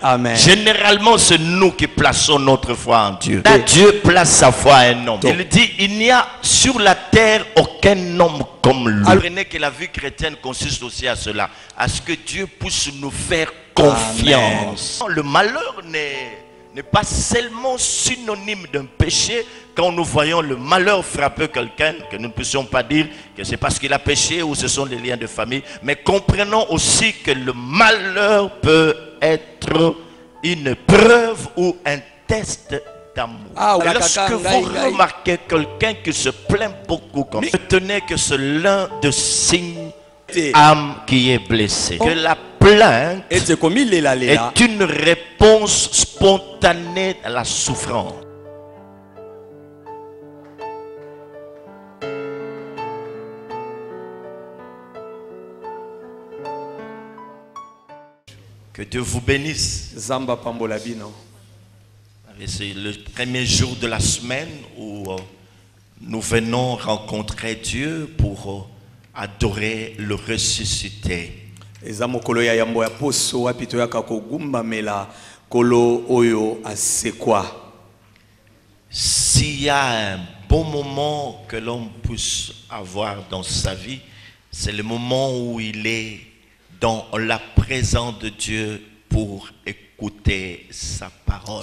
Amen. Généralement, c'est nous qui plaçons notre foi en Dieu. Là, Dieu place sa foi en un homme. Il dit, il n'y a sur la terre aucun homme comme lui. Comprenez que la vie chrétienne consiste aussi à cela, à ce que Dieu puisse nous faire confiance. Amen. Le malheur n'est pas seulement synonyme d'un péché. Quand nous voyons le malheur frapper quelqu'un, que nous ne puissions pas dire que c'est parce qu'il a péché ou ce sont les liens de famille, mais comprenons aussi que le malheur peut être une preuve ou un test d'amour. Lorsque vous remarquez quelqu'un qui se plaint beaucoup, comme retenez que c'est l'un des signes d'âme qui est blessée. Que la plainte est une réponse spontanée à la souffrance. Que Dieu vous bénisse. C'est le premier jour de la semaine où nous venons rencontrer Dieu pour adorer le ressuscité. S'il y a un bon moment que l'homme puisse avoir dans sa vie, c'est le moment où il est dans la présence de Dieu pour écouter sa parole.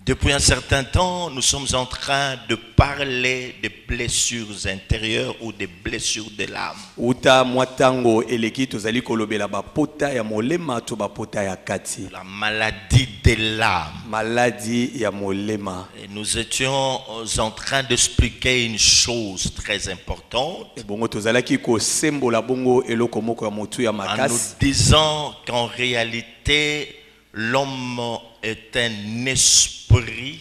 Depuis un certain temps, nous sommes en train de parler des blessures intérieures ou des blessures de l'âme. La maladie de l'âme. Et nous étions en train d'expliquer une chose très importante. En nous disant qu'en réalité, l'homme est un esprit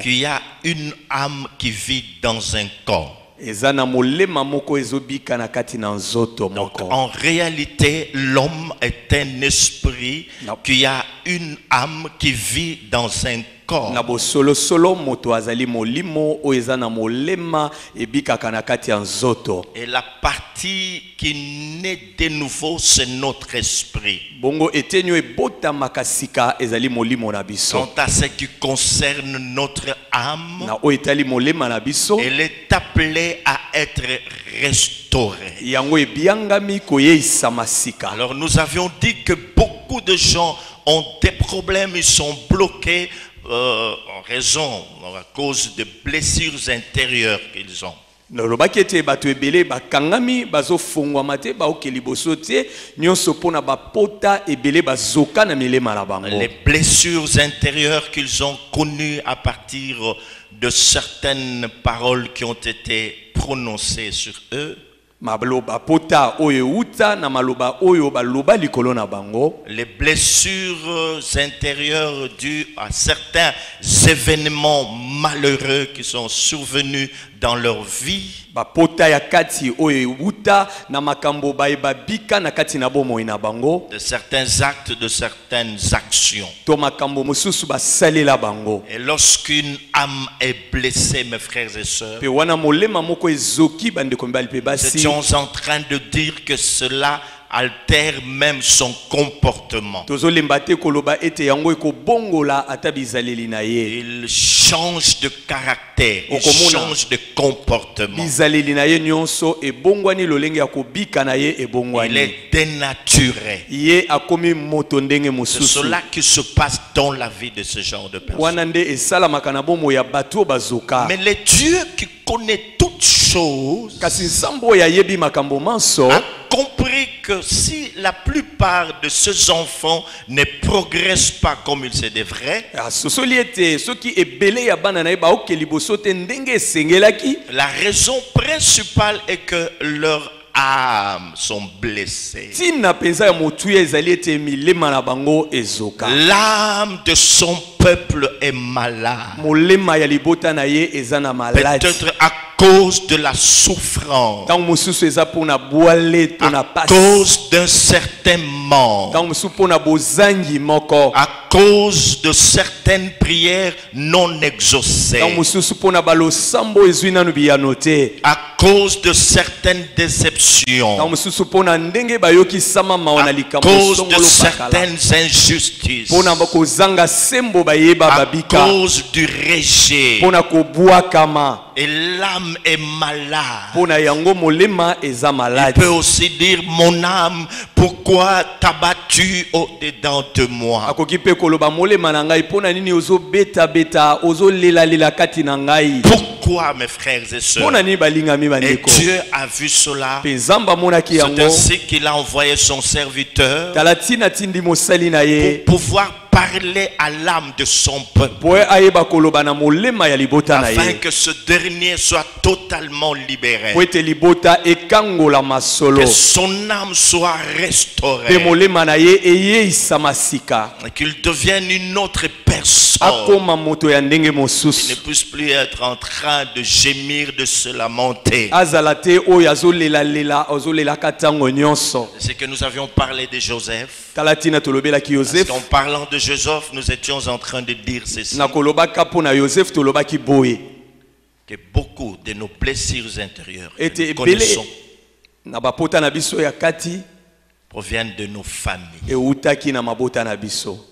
qui a une âme qui vit dans un corps. Donc en réalité, l'homme est un esprit qui a une âme qui vit dans un corps. Et la partie qui naît de nouveau, c'est notre esprit. Quant à ce qui concerne notre âme, elle est appelée à être restaurée. Alors nous avions dit que beaucoup de gens ont des problèmes, ils sont bloqués en raison, à cause de blessures intérieures qu'ils ont. Les blessures intérieures qu'ils ont connues à partir de certaines paroles qui ont été prononcées sur eux. Les blessures intérieures dues à certains événements malheureux qui sont survenus dans leur vie. De certains actes, de certaines actions. Et lorsqu'une âme est blessée, mes frères et sœurs, nous étions en train de dire que cela altère même son comportement. Il change de caractère, il change de comportement. Il est dénaturé. C'est cela qui se passe dans la vie de ce genre de personnes. Mais le Dieu qui connaît toutes choses a compris que si la plupart de ces enfants ne progressent pas comme il se devrait, la raison principale est que leur âmes sont blessées. L'âme de son peuple est malade. molema ya libota na ye eza na maladi. Peut-être à cause de la souffrance, Tant mosusu eza pona boale to na à passe. cause d'un certain manque, Tant mosusu pona bozangi moko. à cause de certaines prières non exaucées, Tant mosusu pona balosambo ezwi nanu biyano te. à cause de certaines Tant déceptions, mosusu pona ndenge bayokisama mawa na à likambo cause de songolo pakala. certaines injustices, Pona bakozanga sembo bayeba à babika. cause du rejet. Pona kobwakama. Et l'âme est malade. Pona yango molema eza Il maladi. peut aussi dire, mon âme, pourquoi t'as battu au-dedans de moi? Akoki pe koloba molema na ngai pona nini ozo beta beta ozo lela lela kati na ngai. Pourquoi, mes frères et sœurs? Pona ni balingami Et bandeko. Dieu a vu cela. Pe zamba monaki C'est yango. ainsi qu'il a envoyé son serviteur Talatina tindi mosali na ye. pour pouvoir parler à l'âme de son peuple, Poe ayeba koloba na molema ya libota na afin ye. que ce dernier soit totalement libéré, Po ete libota ekangola masolo. que son âme soit Pe restaurée, molema na ye eyeisa masika. et qu'il devienne une autre personne, Akoma moto ya ndenge qu'il ne mosusu. puisse plus être en train de gémir, de se lamenter. Azala te oyo azolela lela ozolela katango nyonso. C'est que nous avions parlé de Joseph. Talatina tolobelaki Parce Joseph. qu'en parlant de Joseph, nous étions en train de dire ceci, Na kolobaka pona Joseph tolobaki boye. que beaucoup de nos blessures intérieures que Ete nous ebele connaissons na bapota na biso ya kati proviennent de nos familles. eutaki na mabota na biso.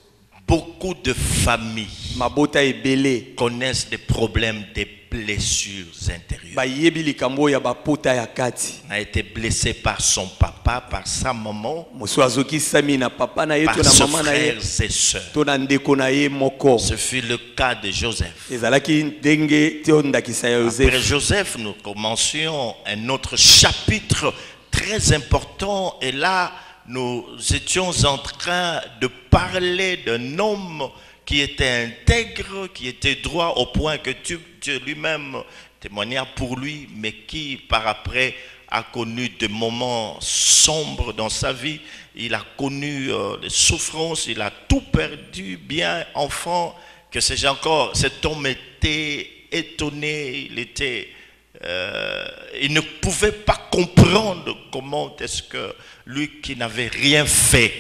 Beaucoup de familles Mabota ebele connaissent des problèmes de blessures intérieures. bayebi likambo ya bapota ya kati. On a été blessé par son papa, par sa maman, Mosu azokisami na papa na ye par to na ses mama na ye frères et sœurs. to na ndeko na ye moko. Ce fut le cas de Joseph. Ezalaki ndenge te ondakisa ya Après Joseph. Joseph, nous commencions un autre chapitre très important. Et là, nous étions en train de parler d'un homme qui était intègre, qui était droit au point que Dieu lui-même témoigna pour lui, mais qui par après a connu des moments sombres dans sa vie. Il a connu des souffrances, il a tout perdu, bien enfant, que sais-je encore. Cet homme était étonné, il ne pouvait pas comprendre comment est-ce que lui qui n'avait rien fait,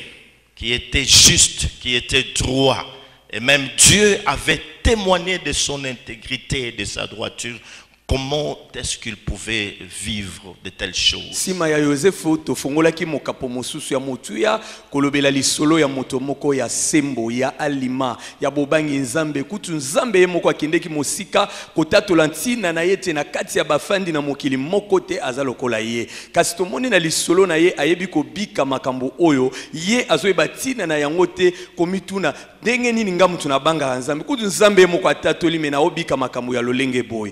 qui était juste, qui était droit, et même Dieu avait témoigné de son intégrité et de sa droiture, comment est-ce qu'il pouvait vivre de telles choses? Sima ya Joseph tofungolaki mokapo mosusu ya motuya kolobela lisolo ya moto moko ya sembo ya alima ya bobangi nzambe kutu nzambe ye moko akendeki mosika kotatola ntina na ye te na kati ya bafandi na mokili moko te aza lokola ye kasi tomoni na lisolo na ye ayebi kobika makambo oyo ye azoyeba ntina na yango te komituna ndenge nini nga mutu na banga nzambe kutu nzambe ye moko atatoli me na obika makambo ya lolenge boy.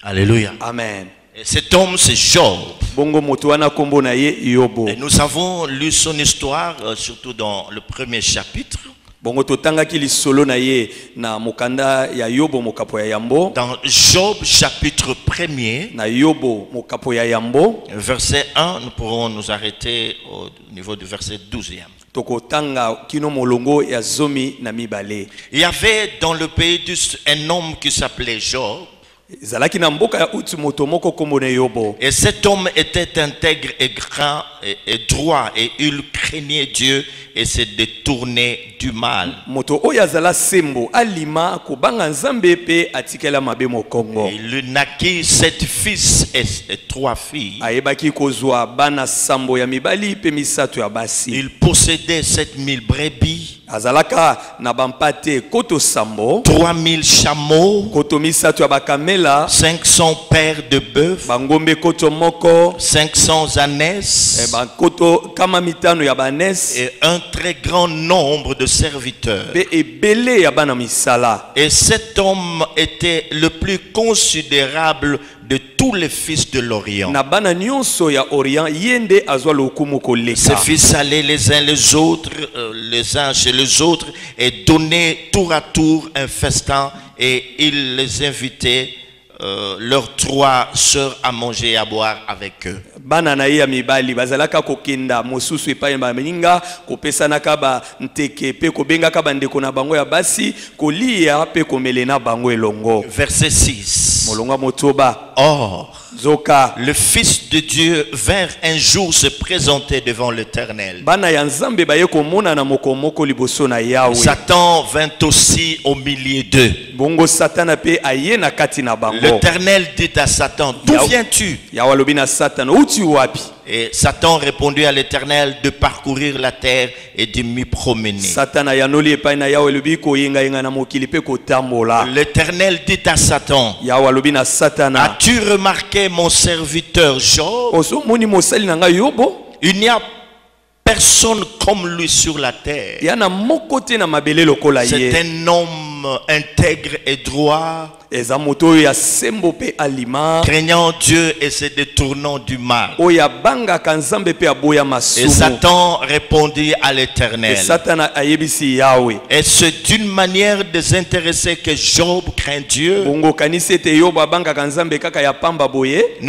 Alléluia. Amen. Et cet homme, c'est Job. Bongo moto wana kombo na ye Yobo. Et nous avons lu son histoire, surtout dans le premier chapitre. Bongo totangaki lisolo na ye na mokanda ya Yobo mokapo ya yambo. Dans Job chapitre 1er, Na Yobo mokapo ya yambo. verset 1, nous pourrons nous arrêter au niveau du verset 12e. Tokotanga kino molongo ya zomi na mibale. Il y avait dans le pays un homme qui s'appelait Job. Zalaki na mboka ya utu moto moko kombo na Yobo. Et cet homme était intègre et grand et droit, et il craignait Dieu et se détournait du mal. Moto oya zala sembo alima kobanga nzambe pe atikela mabe mokongo. Il lui naquit 7 fils et 3 filles. Ayebaki kozwa bana sambo ya mibali pe misato ya basi. Il possédait 7000 brebis, Azalaka na bampate koto sambo, 3000 chameaux, koto misato ya bakamela, 500 paires de bœufs, bangombe koto moko, 500 ânesses koto kama mitano ya banes, et un très grand nombre de serviteurs. pe ebele ya bana misala. Et cet homme était le plus considérable de tous les fils de l'Orient. Na bana nyonso ya Orient yende azwa lokumu Ses koleka. fils allaient les uns les autres, les uns chez les autres, et donnaient tour à tour un festin, et il les invitait leurs 3 sœurs à manger et à boire avec eux. Bana na ye ya mibali bazalaka kokenda mosusu epai ba meninga kopesanaka ba nteke pe kobengaka bandeko na bango ya basi kolia pe komelena bango elongo. Verset 6. Molonga motoba. Or, Zoka. le Fils de Dieu vint un jour se présenter devant l'Éternel. Bana ya nzambe baye komona na mokomoko liboso na Yahweh. Satan vint aussi au milieu d'eux. Bongo Satan pe aye na kati na bango. L'Éternel dit à Satan, d'où viens-tu? Yahweh lobi na Satan, uti wapi? Et Satan répondit à l'Éternel de parcourir la terre et de m'y promener. L'Éternel dit à Satan, as-tu remarqué mon serviteur Job? Il n'y a personne comme lui sur la terre. C'est un homme intègre et droit, craignant Dieu et se détournant du mal. Et Satan répondit à l'Éternel, est-ce d'une manière désintéressée que Job craint Dieu? Ne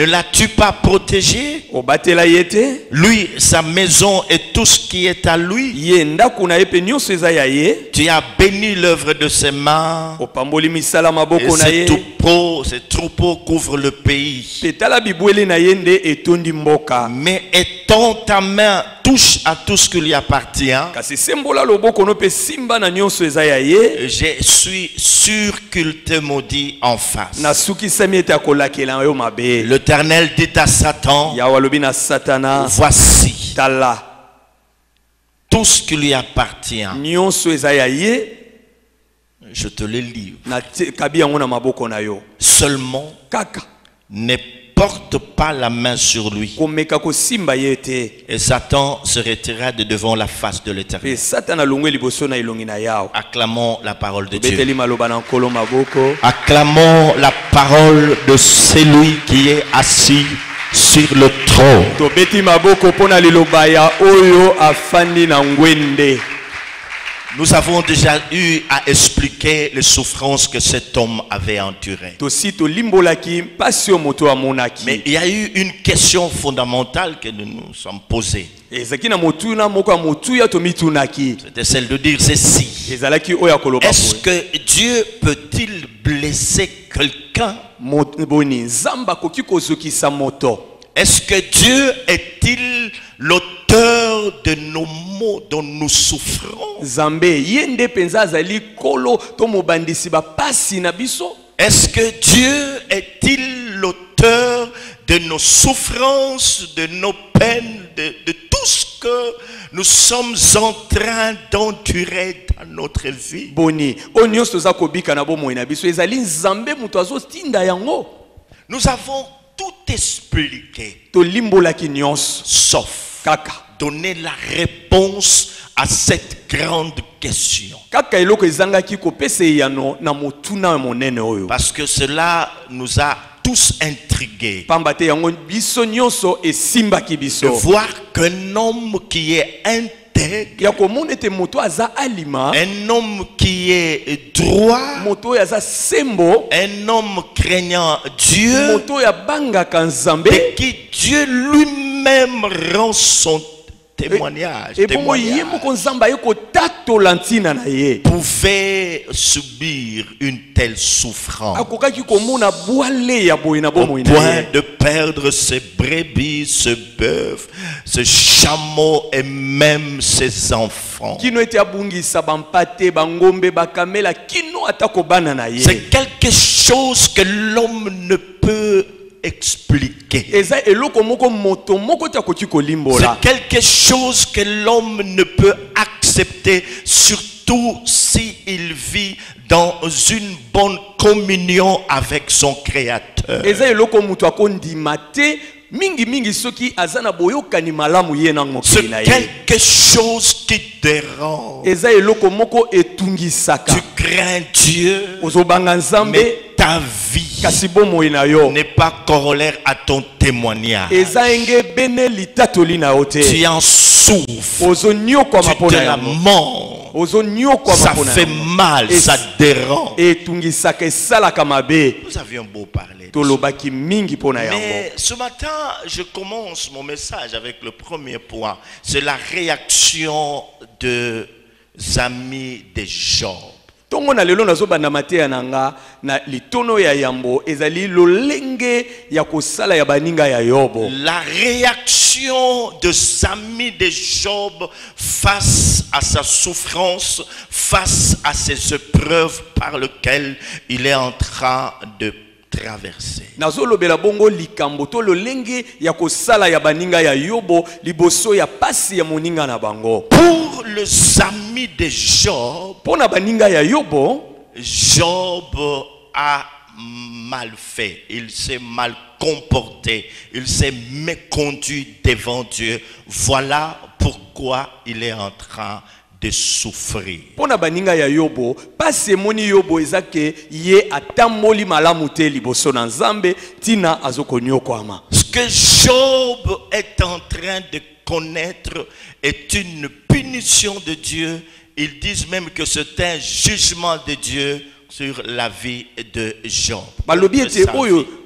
l'as-tu pas protégé? Lui, sa maison et tout ce qui est à lui. Tu as béni l'œuvre de ses mains. Et ses troupeaux couvrent le pays. Mais étends ta main, touche à tout ce qui lui appartient. Je suis sûr qu'il te maudit en face. L'Éternel dit à Satan, voici tout ce qui lui appartient. Je te le livre. Seulement, ne porte pas la main sur lui. Et Satan se retirera de devant la face de l'Éternel. Acclamons la parole de Dieu. Acclamons la parole de celui qui est assis sur le trône. Nous avons déjà eu à expliquer les souffrances que cet homme avait endurées. Mais il y a eu une question fondamentale que nous nous sommes posée. C'était celle de dire ceci. Est-ce que Dieu peut-il blesser quelqu'un? Est-ce que Dieu est-il l'auteur de nos maux dont nous souffrons? Est-ce que Dieu est-il l'auteur de nos souffrances, de nos peines, de tout ce que nous sommes en train d'endurer dans notre vie? Nous avons tout expliqué, sauf donner la réponse à cette grande question. Parce que cela nous a tous intrigués. De voir qu'un homme qui est intègre, un homme qui est droit, un homme craignant Dieu, et qui Dieu lui-même rend son témoignage, pouvait subir une telle souffrance au point de perdre ses brebis, ses bœufs, ses chameaux et même ses enfants. C'est quelque chose que l'homme ne peut expliquer. C'est quelque chose que l'homme ne peut accepter, surtout s'il vit dans une bonne communion avec son Créateur. C'est quelque chose qui dérange. Tu crains Dieu, mais ta vie n'est pas corollaire à ton témoignage. Tu en souffres, tu te lamentes. Ça fait mal, ça dérange. Nous avions beau parler. Mais ce matin, je commence mon message avec le premier point. C'est la réaction des amis de Job. La réaction des amis de Job face à sa souffrance, face à ces épreuves par lesquelles il est en train de traverser. Pour les amis de Job, Job a mal fait, il s'est mal comporté, il s'est méconduit devant Dieu. Voilà pourquoi il est en train de souffrir. Ce que Job est en train de connaître est une punition de Dieu. Ils disent même que c'est un jugement de Dieu sur la vie de Job.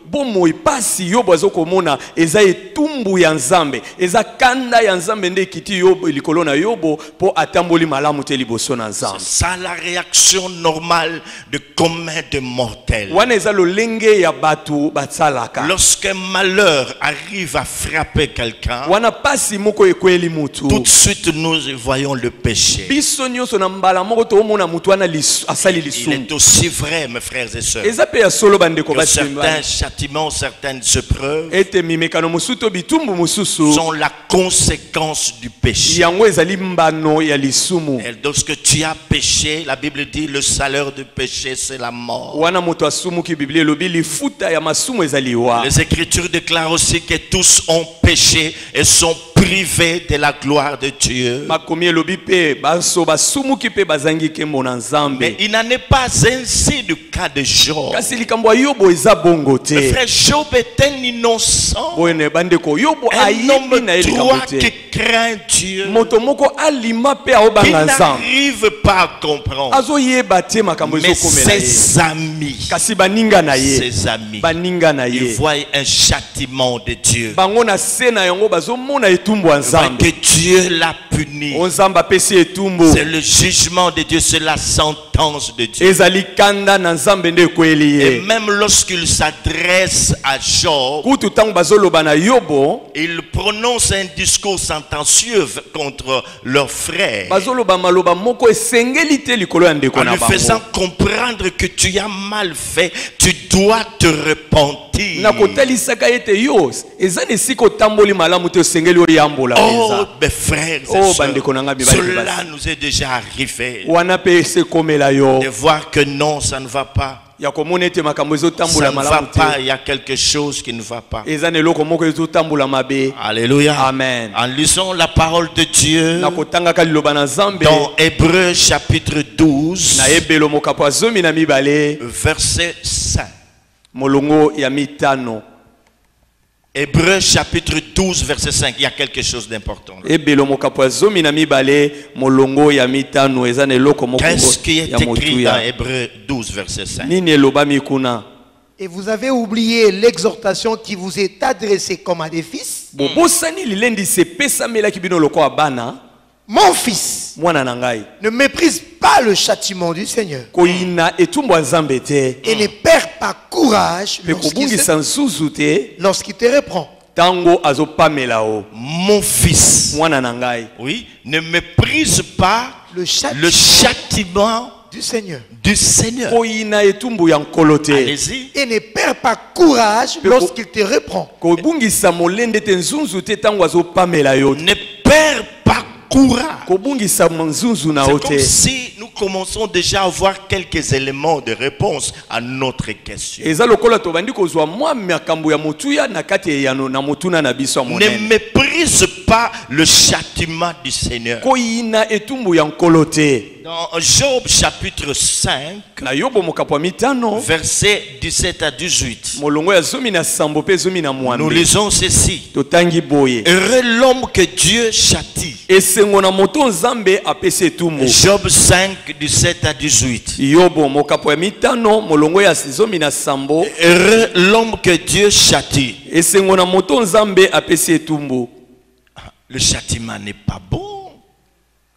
Bomo ipasi yobo azokomona eza etumbu ya nzambe eza kanda ya nzambe nde kiti yobo likolo na yobo po atamboli malamu te liboso na nzambe. C'est ça la réaction normale de commun de mortels. Wana eza lolenge ya batu batsalaka. Lorsqu'un malheur arrive à frapper quelqu'un, wana pasi moko ekweli mutu, tout de suite nous voyons le péché. Biso nyonso na mbala moko to omona mutu wana asali lisumu. Il est aussi vrai, mes frères et sœurs, eza pe ya solo bandeko basimba. Certaines épreuves sont la conséquence du péché. Et lorsque tu as péché, la Bible dit le salaire du péché c'est la mort. Les Écritures déclarent aussi que tous ont péché et sont privés de la gloire de Dieu. Mais il n'en est pas ainsi du cas de Job. Le frère Job est un innocent, un homme droit qui craint Dieu, qui n'arrive pas à comprendre. Mais ses amis, ils voient un châtiment de Dieu. Que Dieu l'a puni. C'est le jugement de Dieu, c'est la sentence de Dieu. Et même lorsqu'il s'adresse à Job, il prononce un discours sentencieux contre leur frère, en lui faisant comprendre que tu as mal fait, tu dois te repentir. Oh, mes frères et sœurs, cela nous est déjà arrivé de voir que non, ça ne va pas. Ça ne va pas, il y a quelque chose qui ne va pas. Alléluia. Amen. En lisant la parole de Dieu dans Hébreux chapitre 12, verset 5. Hébreux chapitre 12 verset 5, il y a quelque chose d'important. Qu'est-ce qui est écrit dans Hébreux 12 verset 5? Et vous avez oublié l'exhortation qui vous est adressée comme à des fils. Mon fils, ne méprise pas le châtiment du Seigneur et ne perds pas courage lorsqu'il te reprend. Mon fils, oui, ne méprise pas le châtiment du Seigneur. Allez-y. Et ne perds pas courage lorsqu'il te reprend. Ne perds pas courage. C'est comme si nous commençons déjà à avoir quelques éléments de réponse à notre question. Ne méprise pas le châtiment du Seigneur. Dans Job chapitre 5, versets 17 à 18, nous lisons ceci. Heureux l'homme que Dieu châtie esengona moto nzambe apesi etumbu. Job 5 du 7 à 18. Yobo mokapo ya mitano molongo ya zomi na sambo. Heureux l'homme que Dieu châtie. Esengona moto nzambe apesi etumbu. Le châtiment n'est pas bon.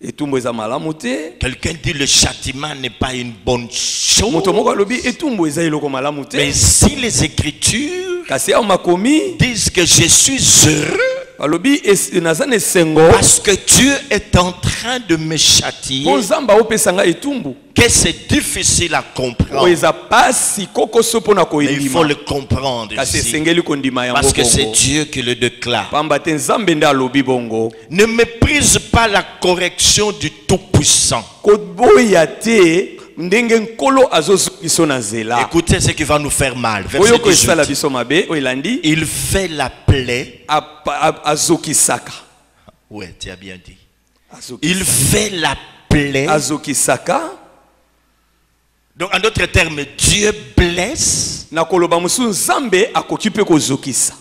Etumbu eza malamu te. Quelqu'un dit le châtiment n'est pas une bonne chose. Moto moko alobi etumbu eza eloko malamu te. Mais si les Écritures kasi ya makomi disent que je suis heureux alobi nazana esengo parce que Dieu est en train de me châtier, po nzambe aopesanga etumbu, que c'est difficile à comprendre. o eza pasi kokoso mpona Mais il faut koyebima le comprendre kasi ici, esengeli kondima yango parce que c'est bongo Dieu qui le déclare. pamba te nzambe nde alobi bongo. Ne méprise pas la correction du Tout-Puissant. Koboya te ndenge nkolo azozukiso na nzela. Écoutez ce qui va nous faire mal. Verset Oyoko esala 18. biso mabe oyelandi Il fait la plaie. azokisaka. Ouais, tu as bien dit. Azokisaka. Il fait la plaie. Azokisaka. Donc en d'autres termes, Dieu blesse. Na koloba musu nzambe akoki pe kozokisa.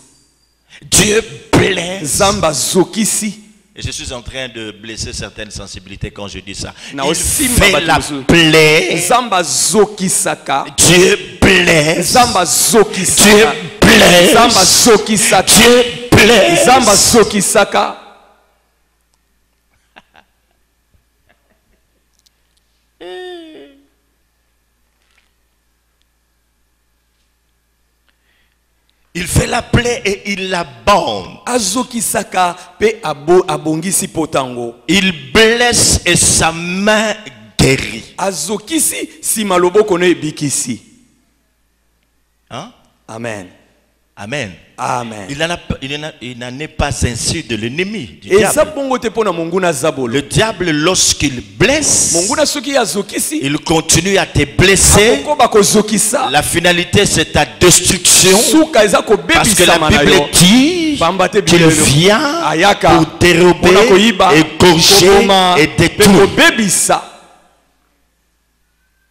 Dieu blesse. Nzamba zokisi. Et je suis en train de blesser certaines sensibilités quand je dis ça. Na Il aussi fait la mabatusu. plaie. Nzamba zokisaka. Dieu blesse. Nzamba zokisaka. Dieu blesse. Nzamba zokisaka. Dieu blesse. Nzamba zokisaka. Il fait la plaie et il la bande. Azokisaka pe abongisi potango. Il blesse et sa main guérit. Azokisi si maloboko ne bikisi. Hein? Amen. Amen. Amen. Il n'en est pas ainsi de l'ennemi du Et diable. ça pongo te pona monguna zabolo. Le diable, lorsqu'il blesse, Monguna soki azokisi. il continue à te blesser. Akoko bakozokisa. La finalité, c'est ta destruction. Suka eza ko Parce que la bebisa mana Bible yo. dit Bambate qu'il Bible. vient Ayaka. pour dérober, Pona koyiba. égorger Kokoma. et Pe détruire. ko bebisa.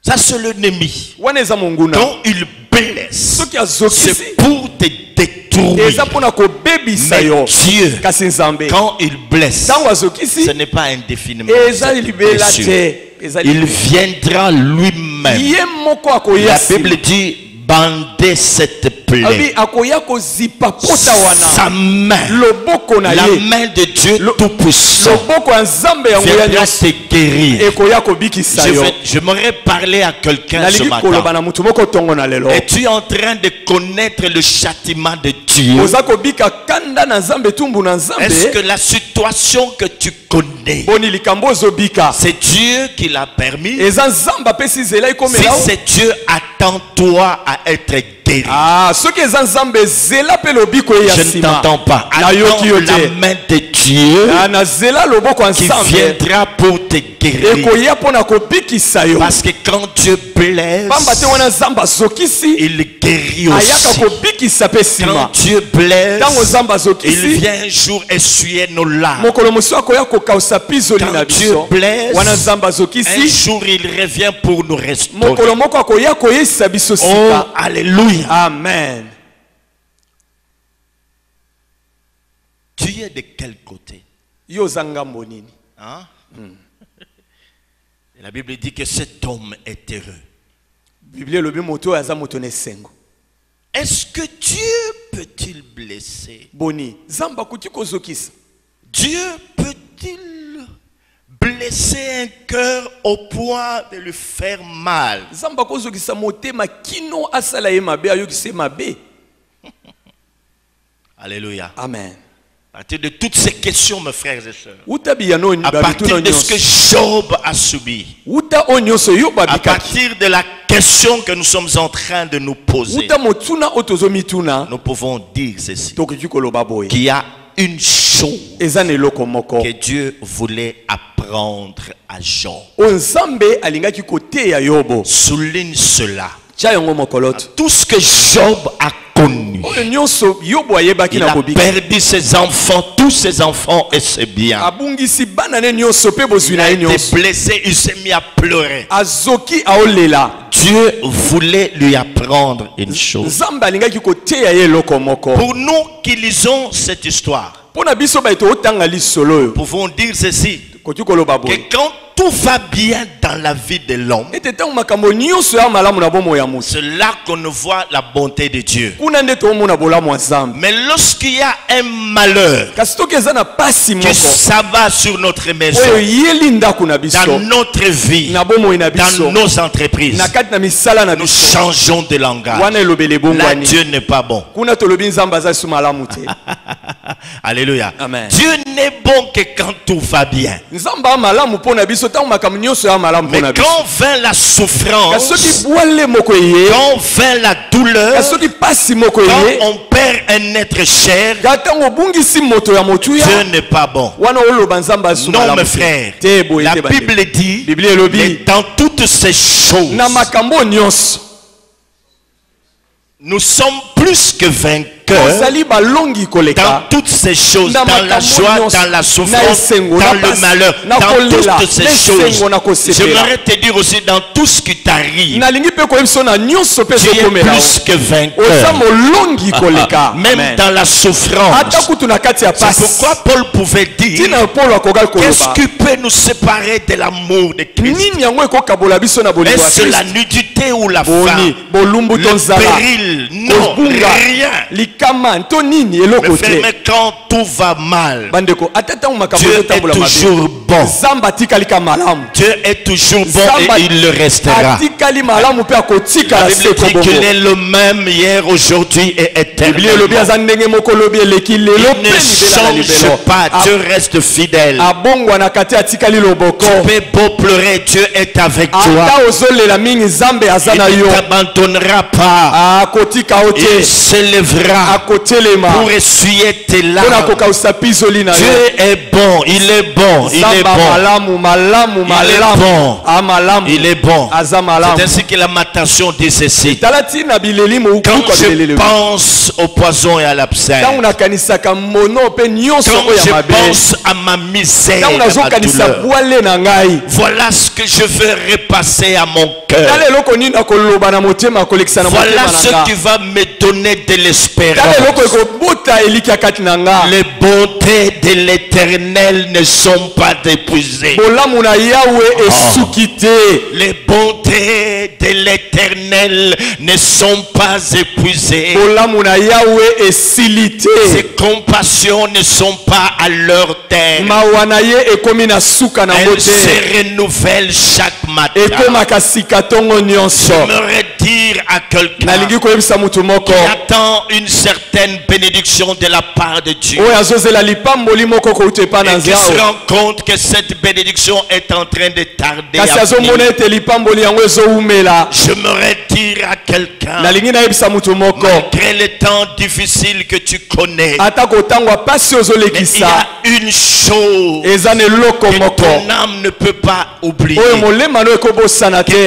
Ça, c'est l'ennemi. Wana eza monguna. Quand il blesse, Soki azokisi. c'est pour te détruire. Eza pona ko bebisa Mais yo. Dieu, Kasi nzambe. quand il blesse, Tango azokisi. ce n'est pas indéfiniment. Eza cette libela blessure. te. Eza Il viendra lui-même. Ye moko La akoya Bible sima. dit bandez cette Abi plaie. akoya kozipa pota wana. Sa main, Loboko na la ye. main de Dieu Tout-Puissant, Loboko ya nzambe yango ya viendra nyonso. te guérir. Ekoya kobikisa yo. J'aimerais parler à quelqu'un ce Nalingi koloba matin. na mutu moko tongo na lelo. Es-tu en train de connaître le châtiment de Dieu? Oza kobika kanda na nzambe tumbu na Est-ce que nzambe. la situation que tu connais, Boni likambo zobika. c'est Dieu qui l'a permis? Eza nzamba pesi zela Si ikomela. c'est Dieu, attends-toi à être guéri. Ah, soki eza nzambe zela pe lobiko ya Je ne sima. t'entends pas. Na yo Attends ki yo la te. main de Dieu Ah, na zela loboko ya qui nzambe. viendra pour te guérir. Ekoya pona kobikisa yo. Parce que quand Dieu blesse, Pamba te wana nzamba zokisi. il guérit Ayaka aussi. kobikisa pe Quand sima. Dieu blesse, Tango nzamba il zokisi. vient un jour essuyer nos larmes. Mokolo mosu akoya kokausa pizoli na Quand Dieu biso. blesse, Wana nzamba un zokisi. jour il revient pour nous restaurer. Mokolo moko akoya koyesa biso Oh, sika. alléluia. Amen. Tu es de quel côté? Yo zangambo nini? Hein? Et la Bible dit que cet homme est heureux. Biblia lobi moto aza moto ne sengo. Est-ce que Dieu peut-il blesser? Boni, zamba kuti kozokisa. Dieu peut-il blesser un cœur au point de lui faire mal? Zamba kozokisa motema kino asala ye mabe ayokise mabe. Alléluia. Amen. À partir de toutes ces questions, mes frères et sœurs, Utabi ya no à partir de ce que Job a subi, Uta onyoso yo à babikaki. partir de la question que nous sommes en train de nous poser, Uta motuna otozo mituna. nous pouvons dire ceci, Toki koloba boye. qu'il y a une chose Eza ne loko moko. que Dieu voulait apprendre à Job. Onzambe alingaki kote ya yobo. Souligne cela. Cha yango mokoloto. Tout ce que Job a connu, Il a perdu ses enfants, tous ses enfants et ses biens. Il a été blessé, il s'est mis à pleurer. Dieu voulait lui apprendre une chose. Pour nous qui lisons cette histoire, nous pouvons dire ceci, que quand tout va bien dans la vie de l'homme, c'est là qu'on voit la bonté de Dieu. Mais lorsqu'il y a un malheur, que ça va sur notre maison, dans notre vie, dans nos entreprises, nous changeons de langage. Là, Dieu n'est pas bon. Alléluia. Amen. Dieu n'est bon que quand tout va bien. Mais quand vient la souffrance, quand vient la douleur, quand on perd un être cher, Dieu n'est pas bon. Non, mes frères, la Bible dit, mais dans toutes ces choses, nous sommes plus que vainqueurs dans toutes ces choses, dans la joie, dans la souffrance, dans le malheur, dans toutes ces choses. J'aimerais te dire aussi dans tout ce qui t'arrive, tu es plus que vainqueur. Même dans la souffrance. C'est pourquoi Paul pouvait dire, qu'est-ce qui peut nous séparer de l'amour de Christ? Est-ce la nudité ou la faim? Le péril? Non, rien. Mais quand tout va mal, Dieu est toujours bon. Dieu est toujours bon et il le restera. La Bible dit qu'il est le même hier, aujourd'hui et éternellement. Il ne change pas, Dieu reste fidèle. Tu peux beau pleurer, Dieu est avec toi. Il ne t'abandonnera pas. Il s'élèvera pour essuyer tes larmes. Dieu est bon, il est bon, il est bon. Il est bon. C'est ainsi que la Lamentation dit ceci: quand je pense au poison et à l'abcès, quand je pense à ma misère, à ma douleur, voilà ce que je veux repasser à mon cœur. Voilà ce qui va me donner de l'espérance. Les bontés de l'Éternel ne sont pas épuisées. Les bontés de l'Éternel ne sont pas épuisées. Ses compassions ne sont pas à leur terme. Elles se renouvellent chaque matin. J'aimerais dire à quelqu'un qui attend une certaine bénédiction de la part de Dieu et qui se rend compte que cette bénédiction est en train de tarder à venir. J'aimerais dire à quelqu'un, malgré les temps difficiles que tu connais, mais il y a une chose que ton âme ne peut pas oublier, que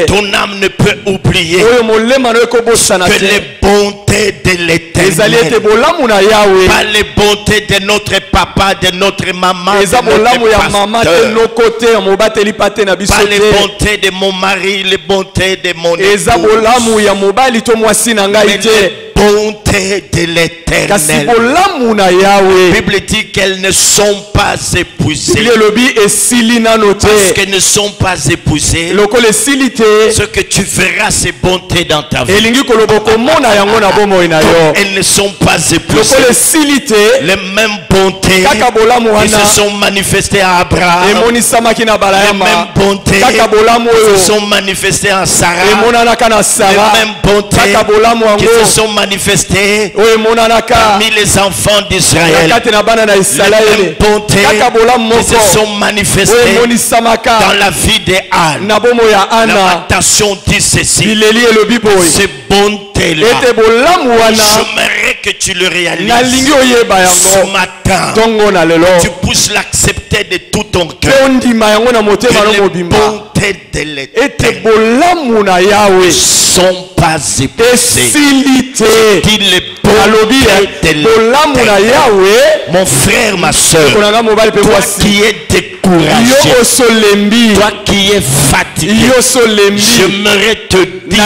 ton âme ne peut oublier, que les bontés de l'Éternel, pas les bontés de notre papa, de notre maman, de notre pasteur, pas les bontés de mon mari, les bontés de mon épouse, mais les bontés de l'Éternel. La Bible dit qu'elles ne sont pas épuisées. Parce qu'elles ne sont pas épuisées, ce que tu verras, c'est bonté dans ta vie. Elles ne sont pas épuisées. Les mêmes bontés qui se sont manifestées à Abraham, les mêmes bontés qui se sont manifestées à Sarah, les mêmes bontés qui se sont manifestées parmi les enfants d'Israël, les mêmes bontés qui se sont manifestées dans la vie d'Anne. La Lamentation dit ceci: ces bontés bonté-là, j'aimerais que tu le réalises ce matin. Tu puisses l'accepter de tout ton cœur. Que les bontés de l'Éternel ne sont pas épuisées. Dis les bontés de l'Éternel. Mon frère, ma soeur, toi qui es découragé, toi qui es fatigué, j'aimerais te dire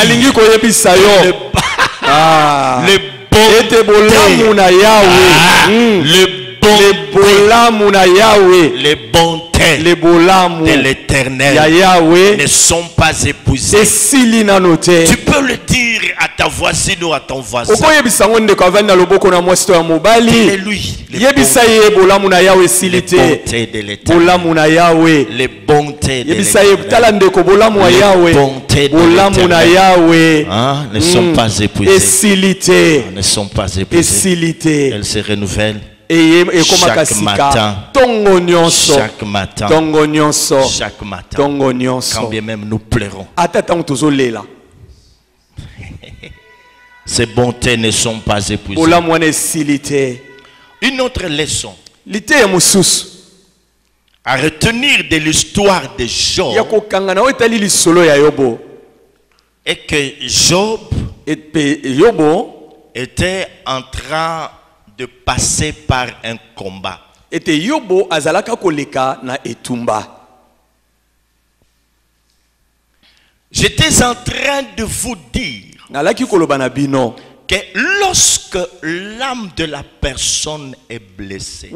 le les bontés de l'Éternel ne sont pas épuisées. Tu peux le dire à ta voisine ou à ton voisin. Dis-lui les bontés de l'Éternel. Les bontés de l'Éternel ne sont pas épuisées. Ne sont pas épuisées. Elles se renouvellent chaque matin. Chaque matin. Chaque matin. Quand bien même nous pleurons. Ces bontés ne sont pas épuisées. Une autre leçon à retenir de l'histoire de Job est que Job était en train de passer par un combat. J'étais en train de vous dire que lorsque l'âme de la personne est blessée,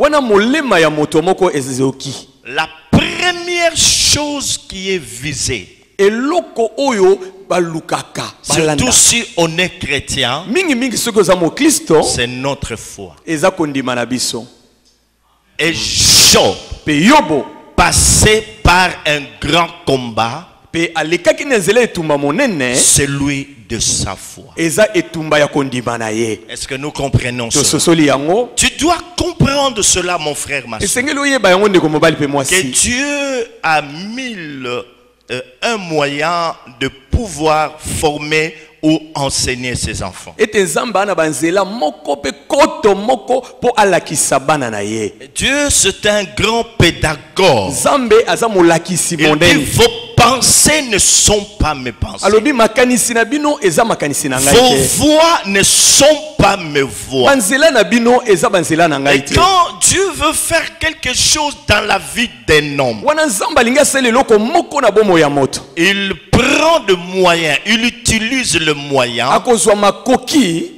la première chose qui est visée, surtout si on est chrétien, c'est notre foi. Et Job passé par un grand combat, celui de sa foi. Est-ce que nous comprenons cela? Tu dois comprendre cela, mon frère, ma soeur, que Dieu a mis un moyen de pouvoir former ou enseigner ses enfants. Dieu, c'est un grand pédagogue. Il dit, vos pensées ne sont pas mes pensées. Vos voix ne sont pas mes voix. Et quand Dieu veut faire quelque chose dans la vie d'un homme, il prend le moyen, il utilise le moyen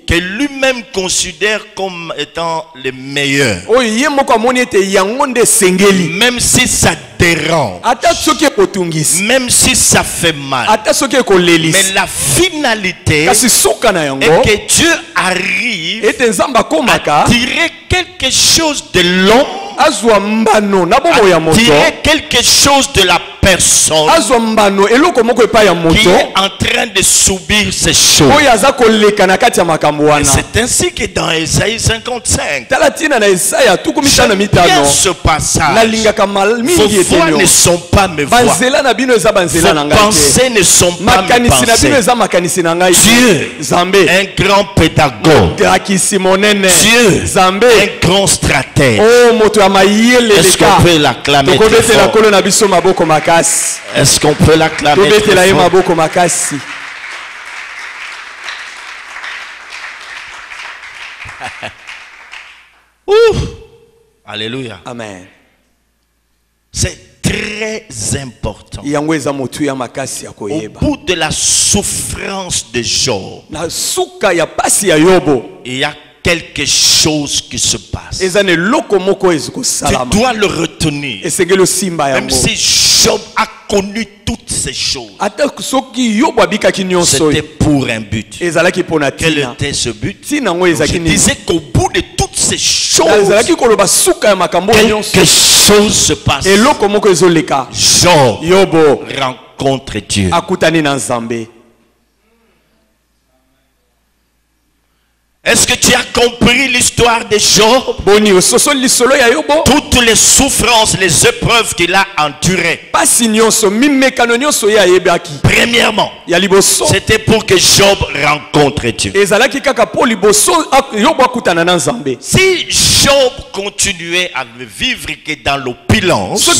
que lui-même considère comme étant le meilleur. Même si ça dérange, même si ça fait mal, mais la finalité est que Dieu arrive à tirer quelque chose de l'homme, à tirer quelque chose de la personne qui est en train de subir ces choses. C'est ainsi que dans Ésaïe 55, j'aime bien ce passage. Vos voix ne sont pas mes voix, vos pensées ne sont pas mes pensées. Dieu, un grand pédagogue. Dieu, un grand stratège. Est-ce qu'on peut l'acclamer très fort? Est-ce qu'on peut l'acclamer très fort? Alléluia. Amen. C'est très important. Au bout de la souffrance de Job, il y a quelque chose qui se passe. Tu dois le retenir. Même si Job a connu toutes ces choses, c'était pour un but. Quel était ce but? Je disais qu'au bout de toutes ces choses, quelque chose se passe. Job rencontre Dieu. Est-ce que tu as compris l'histoire de Job? Toutes les souffrances, les épreuves qu'il a endurées. Premièrement, c'était pour que Job rencontre Dieu. Si Job continuait à vivre que dans l'opulence,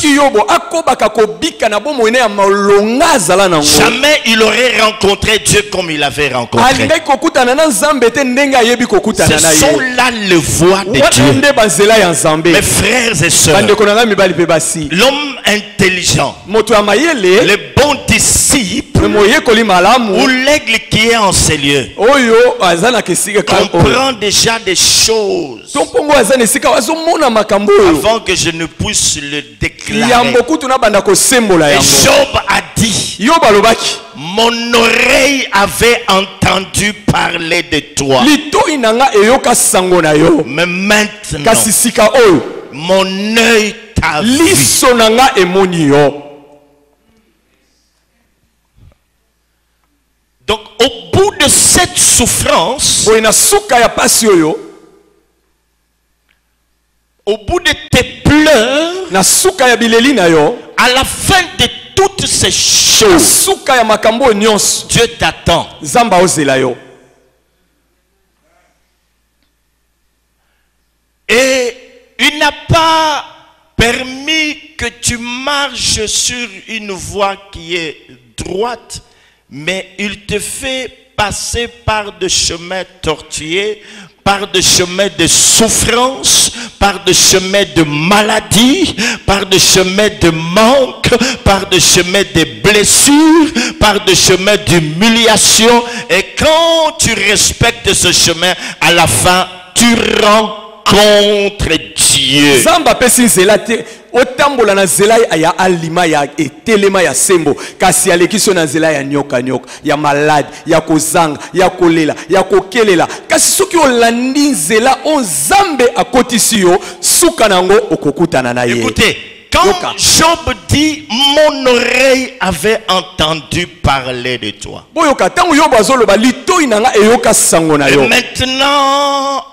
jamais il aurait rencontré Dieu comme il avait rencontré. Ce sont là les voies de Dieu. Mes frères et sœurs, l'homme intelligent, le bon disciple, ou l'aigle qui est en ces lieux, comprend déjà des choses avant que je ne puisse le déclarer. Et Job a dit, mon oreille avait entendu parler de toi. Mais maintenant, mon œil t'a vu. Donc au bout de cette souffrance, au bout de tes pleurs, à la fin de toutes ces choses, Dieu t'attend. Et il n'a pas permis que tu marches sur une voie qui est droite, mais il te fait passer par des chemins tortueux, par des chemins de souffrance, par des chemins de maladie, par des chemins de manque, par des chemins de blessures, par des chemins d'humiliation. Et quand tu respectes ce chemin, à la fin, tu rencontres Dieu. Otambola na zela ya alima ya etelema ya sembo kasi alekisyo na zela ya nyoka nyoka ya malade ya kozanga ya kolela ya kokelela kasi soki olandi zela onzambe akotisi yo suka nango okokutana na ye. Écoutez, quand Job dit mon oreille avait entendu parler de toi. Boyoka tango yo bazoloba litoi nanga eyoka sango na yo. Et maintenant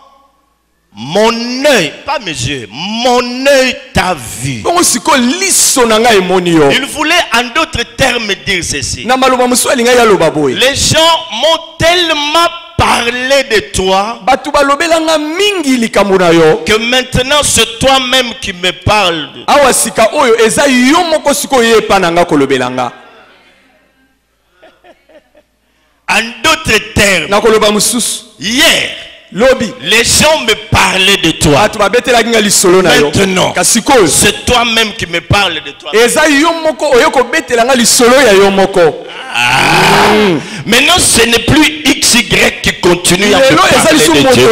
mon œil, pas mes yeux, mon œil t'a vu. Il voulait en d'autres termes dire ceci. Les gens m'ont tellement parlé de toi que maintenant c'est toi-même qui me parles. En d'autres termes, hier, les gens me parlaient de toi. Maintenant, c'est toi-même qui me parles de toi. Maintenant, ce n'est plus XY qui continue à me parler de Dieu.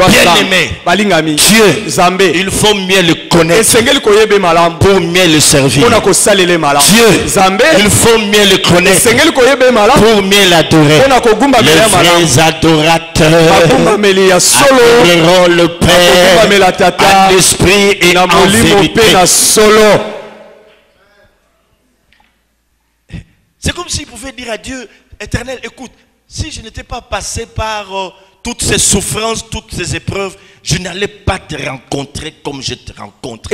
Bien-aimé, Dieu, il faut mieux le connaître pour mieux le servir. Dieu, il faut mieux le connaître pour mieux l'adorer. Les vrais adorateurs adoreront le Père en esprit et en vérité. C'est comme s'il pouvait dire à Dieu, Éternel, écoute, si je n'étais pas passé par toutes ces souffrances, toutes ces épreuves, je n'allais pas te rencontrer comme je te rencontre.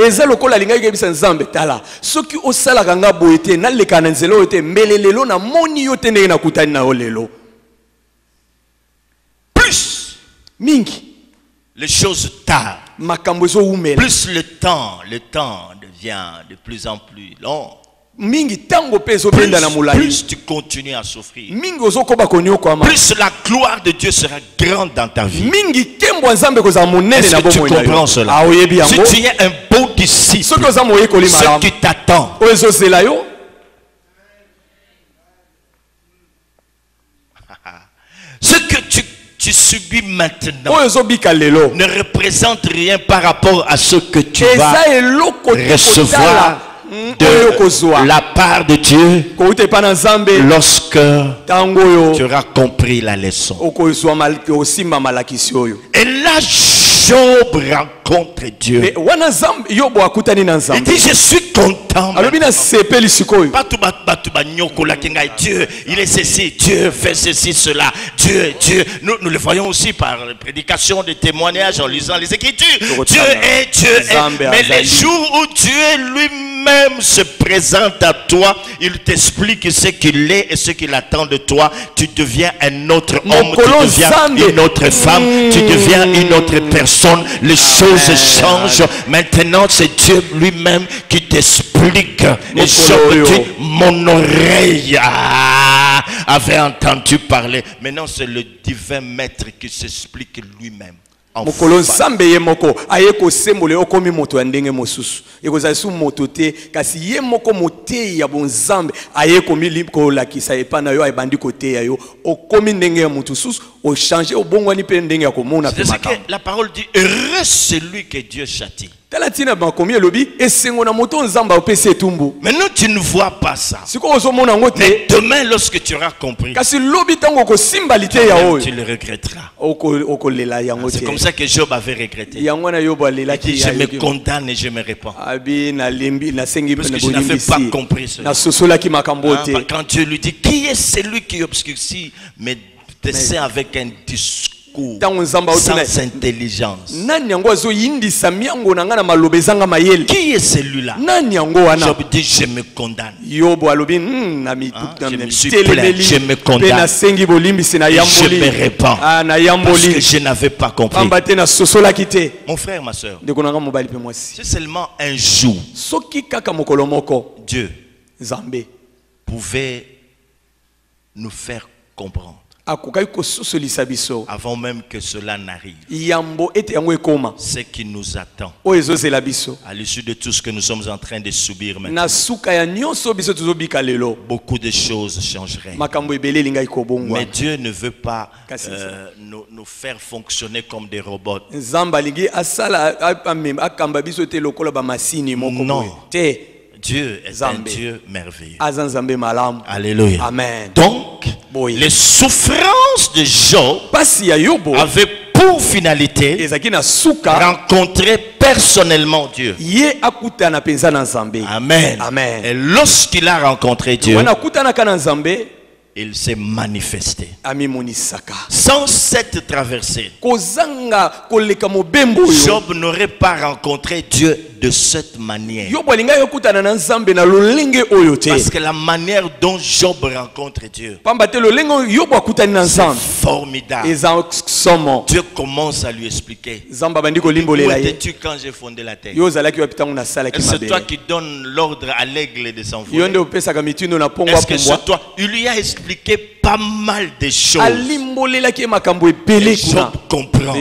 Plus les choses tardent, plus le temps devient de plus en plus long. Plus tu continues à souffrir, plus la gloire de Dieu sera grande dans ta vie. Est-ce que tu comprends cela? Si tu es un bon disciple, ce qui t'attend, ce que tu subis maintenant ne représente rien par rapport à ce que tu vas recevoir de la part de Dieu lorsque tu auras compris la leçon. Et là, Job rencontre Dieu. Il dit, je suis content. Dieu, il est ceci, Dieu fait ceci, cela. Dieu, nous le voyons aussi par la prédication, des témoignages, en lisant les Écritures. Dieu est. Mais les jours où Dieu lui-même se présente à toi, il t'explique ce qu'il est et ce qu'il attend de toi. Tu deviens un autre homme, tu deviens une autre femme, tu deviens une autre personne. Les choses changent. Maintenant, c'est Dieu lui-même qui t'explique. Et Job dit, mon oreille avait entendu parler. Maintenant, c'est le divin maître qui s'explique lui-même. Mokolo nzambe ye moko ayeko sembole okomi moto ya ndenge mosusu ekozali su moto te kasi ye moko mote ya bonzambe ayeko miliko lakisa epana yo ayebandi kote ya yo okomi ndenge ya moto susu o changer obongwani pe ndenge ya komona pe makambo. La parole dit heureux celui que Dieu châtie. Talatina bakomi elobi esengo na moto nzamba opese etumbu. Maintenant tu ne vois pas ça. Siko ozomona ngote. Mais demain lorsque tu auras compris. Kasi lobi tango ko simbalite ya oyo. Tu le regretteras. Okolela yango te. C'est comme ça que Job avait regretté. Yango na yobo alela ki je me condamne et je me répands. Abi na limbi na sengi parce que je n'avais pas compris cela. Na sosola ki makambo te. Quand Dieu lui dit qui est celui qui obscurcit mes desseins avec un discours sans intelligence. Qui est celui-là? Job dit je me condamne. Je me suis plaint, je me condamne. Je me répands parce que je n'avais pas compris. Mon frère, ma soeur, c'est seulement un jour Dieu pouvait nous faire comprendre avant même que cela n'arrive. Ce qui nous attend à l'issue de tout ce que nous sommes en train de subir maintenant, beaucoup de choses changeraient. Mais Dieu ne veut pas nous faire fonctionner comme des robots. Non. Dieu est un Dieu merveilleux. Alléluia. Amen. Donc, les souffrances de Job avaient pour finalité rencontrer personnellement Dieu. Amen. Amen. Et lorsqu'il a rencontré Dieu, il s'est manifesté. Sans cette traversée, Job n'aurait pas rencontré Dieu de cette manière. Parce que la manière dont Job rencontre Dieu, c'est formidable. Dieu commence à lui expliquer. Où étais-tu quand j'ai fondé la terre? C'est toi qui donnes l'ordre à l'aigle de s'envoler. Est-ce que c'est toi? Il lui a expliqué pas mal de choses. Et Job comprend.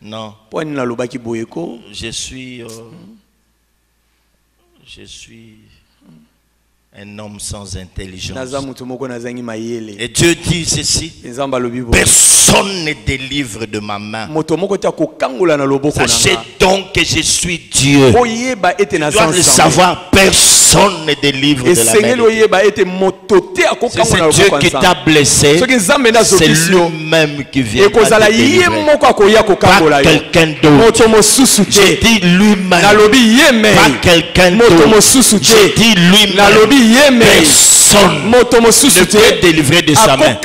Non. Je suis un homme sans intelligence. Et Dieu dit ceci: personne ne délivre de ma main. Sachez donc que je suis Dieu. Tu dois le savoir, personne ne délivre de la main de Dieu. Si c'est Dieu qui t'a blessé, c'est lui-même qui vient te délivrer. Pas quelqu'un d'autre. J'ai dit lui-même. Pas quelqu'un d'autre. J'ai dit lui-même. Personne ne peut délivrer de sa main.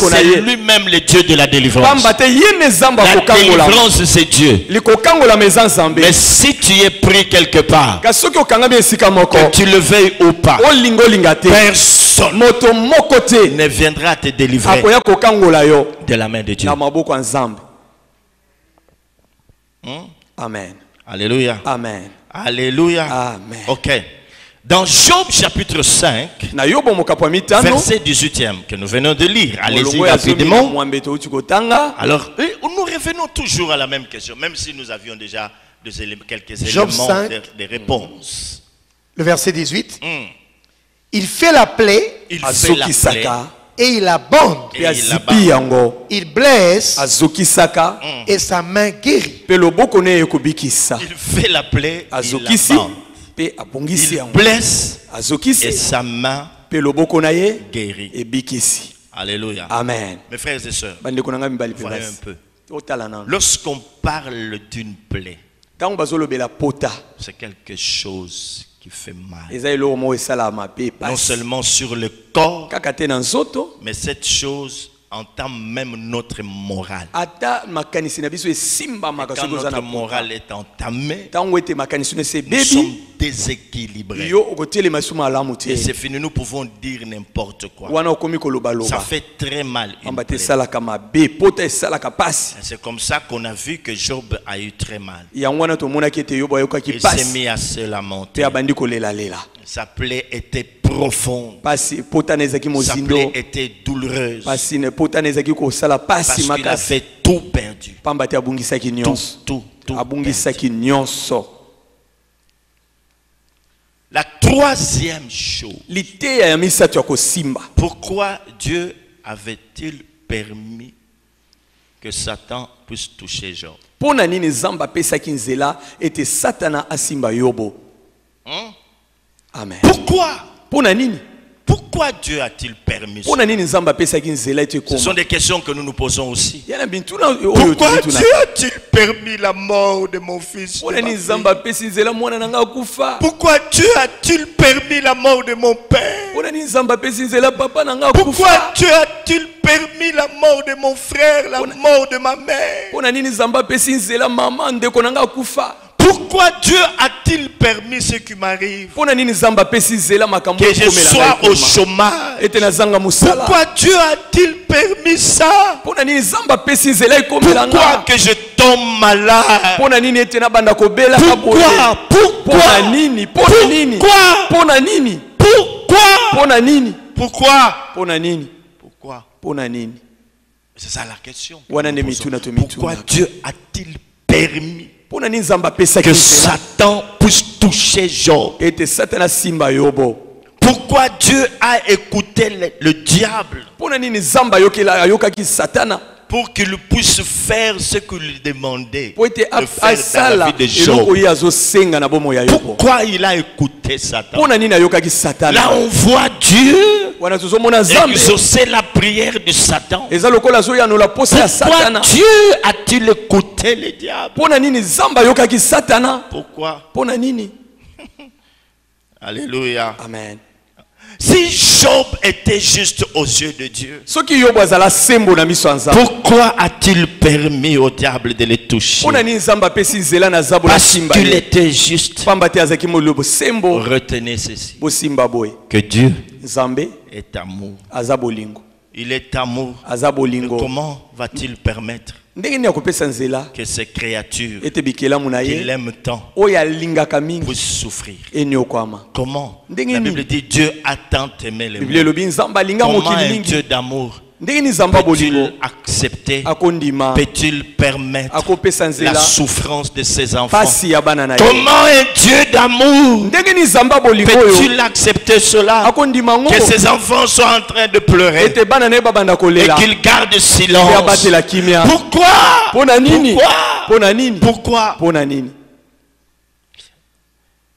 C'est lui-même le Dieu de la délivrance. La délivrance, c'est Dieu. Mais si tu es pris quelque part, que tu le veuilles ou pas, personne ne viendra te délivrer de la main de Dieu. Amen. Alléluia. Amen. Alléluia. Amen. Ok. Dans Job chapitre 5, verset 18e que nous venons de lire, allez-y rapidement. Alors, nous revenons toujours à la même question, même si nous avions déjà quelques éléments de réponse. Le verset 18. Il fait la plaie. Il fait la plaie et il abonde. Il blesse et sa main guérit. Il fait la plaie, il abonde. Il blesse et sa main guérit. Alléluia. Amen. Mes frères et sœurs, voyez un peu. Lorsqu'on parle d'une plaie, c'est quelque chose qui fait mal. Non seulement sur le corps, mais cette chose entame même notre morale. Quand notre morale est entamée, nous sommes déséquilibrés. Et c'est fini, nous pouvons dire n'importe quoi. Ça fait très mal. C'est comme ça qu'on a vu que Job a eu très mal. Il s'est mis à se lamenter. Sa plaie était profonde. Sa plaie était douloureuse. Parce qu'il avait tout perdu. Tout perdu. La troisième chose. Pourquoi Dieu avait-il permis que Satan puisse toucher Job? Amen. Pourquoi Dieu a-t-il permis ça? Ce sont des questions que nous nous posons aussi. Pourquoi Dieu a-t-il permis la mort de mon fils? Pourquoi Dieu a-t-il permis la mort de mon père? Pourquoi Dieu a-t-il permis la mort de mon frère, la mort de ma mère? Pourquoi Dieu a-t-il permis ce qui m'arrive? Que je sois au chômage. Pourquoi Dieu a-t-il permis ça? Pourquoi que je tombe malade? Pourquoi? C'est ça la question. Pourquoi Dieu a-t-il permis que Satan puisse toucher Job? Pourquoi Dieu a écouté le diable pour qu'il puisse faire ce qu'il lui demandait de faire dans la vie de Job? Pourquoi il a écouté Satan? Là on voit Dieu exaucer la prière de Satan. Pourquoi Dieu a-t-il écouté le diable? Pourquoi? Alléluia. Amen. Si Job était juste aux yeux de Dieu, pourquoi a-t-il permis au diable de le toucher? Parce qu'il était juste. Retenez ceci, que Dieu est amour. Il est amour. Comment va-t-il permettre que ces créatures qu'il aime tant puissent souffrir? Comment? La Bible dit Dieu a tant aimé le monde. Comment un Dieu d'amour peut-il accepter, peut-il permettre la souffrance de ses enfants? Comment un Dieu d'amour peut-il accepter cela? Que ses enfants soient en train de pleurer et qu'ils gardent silence. Pourquoi?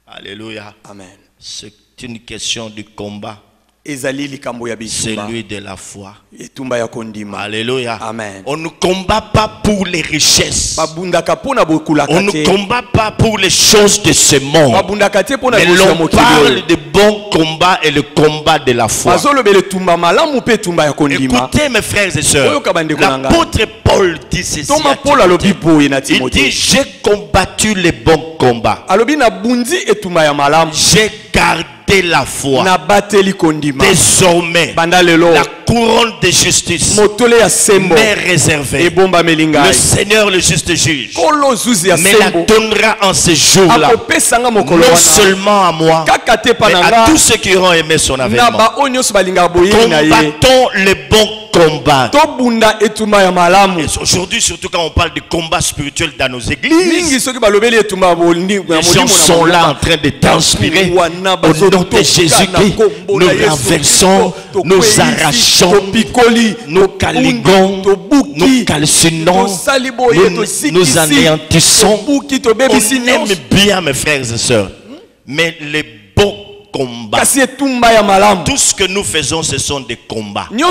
Alléluia. Amen. C'est une question du combat. Celui de la foi. Alléluia. Amen. On ne combat pas pour les richesses. On ne combat pas pour les choses de ce monde. Mais l'on parle de bon combat et le combat de la foi. Écoutez mes frères et sœurs, l'apôtre Paul dit ceci à Timothée. Il dit: j'ai combattu le bon combat. J'ai gardé la foi. Désormais, la couronne de justice m'est réservée. Le Seigneur, le juste juge, me la donnera en ce jour-là, non seulement à moi, mais à tous ceux qui auront aimé son avènement. Combattons le bon combat. Et aujourd'hui, surtout quand on parle de combat spirituel dans nos églises, les gens sont là en train de transpirer. Au nom de Jésus-Christ, nous renversons, nous arrachons mangeons, nous caliguons, nous calcinons, nous anéantissons. On aime bien, mes frères et sœurs, mais les beaux combats, tout ce que nous faisons, ce sont des combats. Il y en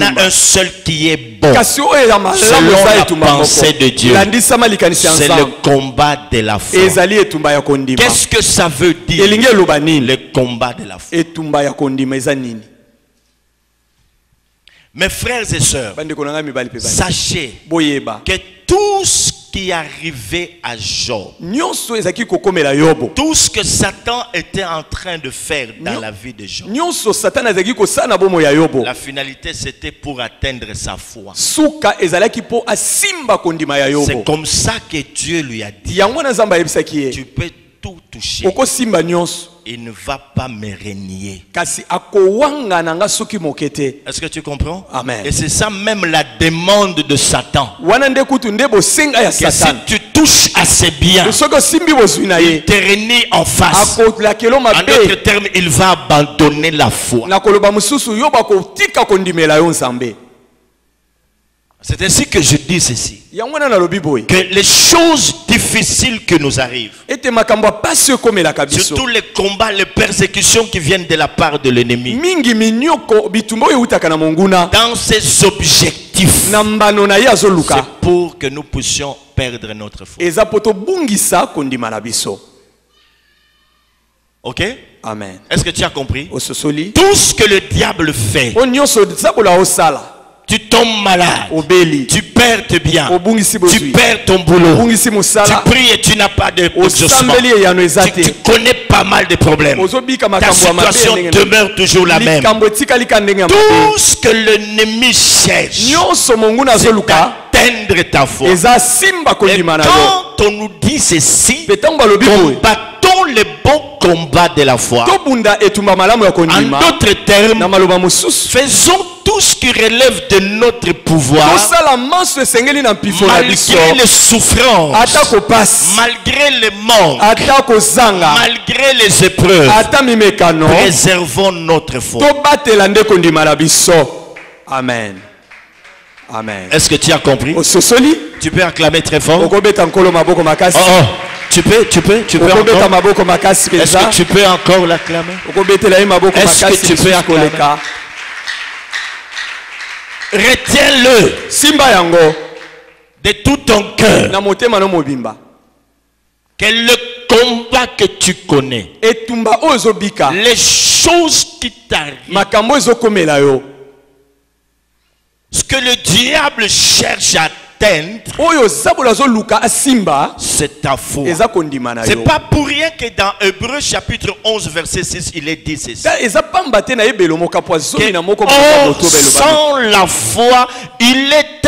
a un seul qui est bon, selon la pensée de Dieu. C'est le combat de la foi. Qu'est-ce que ça veut dire, le combat de la foi? Mes frères et sœurs, sachez que tout ce qui arrivait à Job, tout ce que Satan était en train de faire dans la vie de Job, la finalité c'était pour atteindre sa foi. C'est comme ça que Dieu lui a dit, tu peux tout toucher, il ne va pas me régner. Est-ce que tu comprends? Amen. Et c'est ça même la demande de Satan. Que si tu touches assez bien, il te renie en face. En d'autres termes, il va abandonner la foi. C'est ainsi que je dis ceci, que les choses difficiles qui nous arrivent, surtout les combats, les persécutions qui viennent de la part de l'ennemi, dans ses objectifs, c'est pour que nous puissions perdre notre foi. Ok? Amen. Est-ce que tu as compris? Tout ce que le diable fait, tu tombes malade, tu perds tes biens, tu perds ton boulot, tu pries et tu n'as pas de exaucement, tu connais pas mal de problèmes, ta situation demeure toujours la même. Tout ce que l'ennemi cherche, c'est d'atteindre ta foi. Et quand on nous dit ceci, combattons les bons combats de la foi. En d'autres termes, faisons tout ce qui relève de notre pouvoir, malgré les souffrances, malgré les manques, malgré les épreuves, préservons notre foi. Amen. Amen. Est-ce que tu as compris? Tu peux acclamer très fort. Tu peux encore. Est-ce que tu peux encore l'acclamer? Est-ce que tu peux acclamer? Retiens-le de tout ton cœur, que le combat que tu connais, les choses qui t'arrivent, ce que le diable cherche à atteindre, c'est ta foi. C'est pas pour rien que dans Hébreux chapitre 11 verset 6 il est dit ceci, sans la foi il est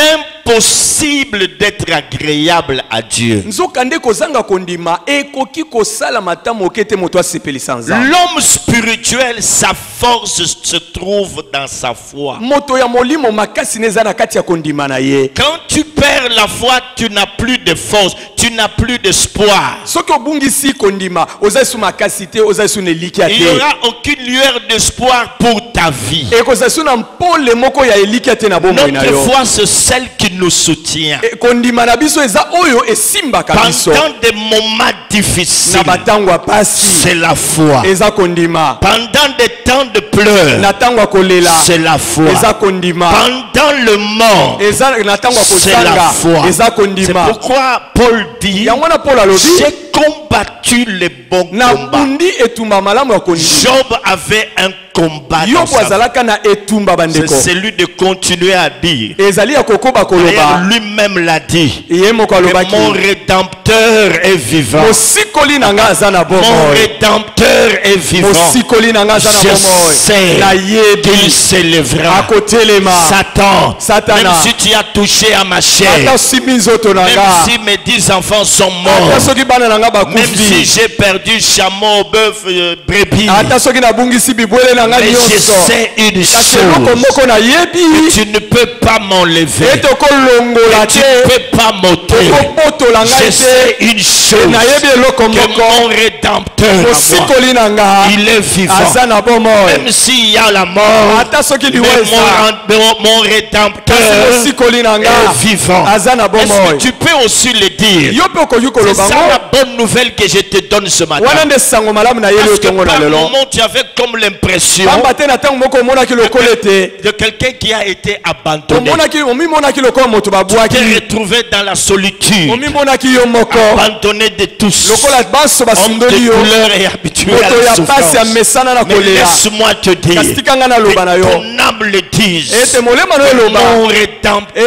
impossible d'être agréable à Dieu. L'homme spirituel, sa force se trouve dans sa foi. Quand tu perds la foi, tu n'as plus de force, tu n'as plus d'espoir. Il n'y aura aucune lueur d'espoir pour ta vie. Notre foi, c'est celle qui nous soutient pendant des moments difficiles. C'est la foi. Pendant des temps de pleurs, c'est la foi. Pendant le mort, c'est la foi. C'est pourquoi Paul dit, j'ai combattu les bons combats. Job avait un combat dans sa vie. C'est celui de continuer à dire, lui-même l'a dit, que mon rédempteur est vivant. Mon rédempteur est vivant. Je sais qu'il s'élèvera. Satan, même si tu as touché à ma chair, même si mes 10 enfants sont morts, même Même si j'ai perdu chameau, bœuf, brebis, mais je sais une chose, que tu ne peux pas m'enlever, que tu ne peux pas m'ôter. Je sais une chose, que mon Rédempteur, il est vivant. Même s'il y a la mort, mais mon Rédempteur est vivant. Est-ce que tu peux aussi le dire? C'est ça la bonne nouvelle que je te donne ce matin. Parce que par le moment, tu avais comme l'impression de quelqu'un qui a été abandonné. Tu t'es retrouvé dans la solitude, abandonné de tous, homme de douleur et habitué à la souffrance. Mais laisse-moi te dire, que ton âme le dise, mon Rédempteur,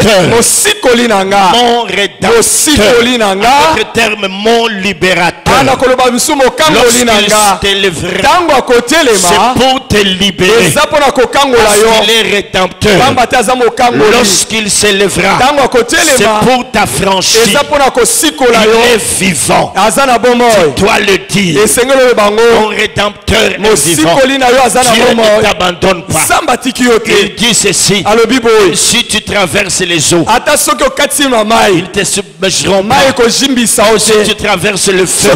mon Rédempteur, en d'autres termes, mon libérateur, lorsqu'il t'élèvera, c'est pour te libérer, parce qu'il est Rédempteur. Lorsqu'il s'élèvera, c'est pour t'affranchir. Il est vivant. Tu dois le dire. Mon Rédempteur est vivant. Dieu ne t'abandonne pas. Il dit ceci: si tu traverses les eaux, ils te submergeront pas. Si tu traverses le feu,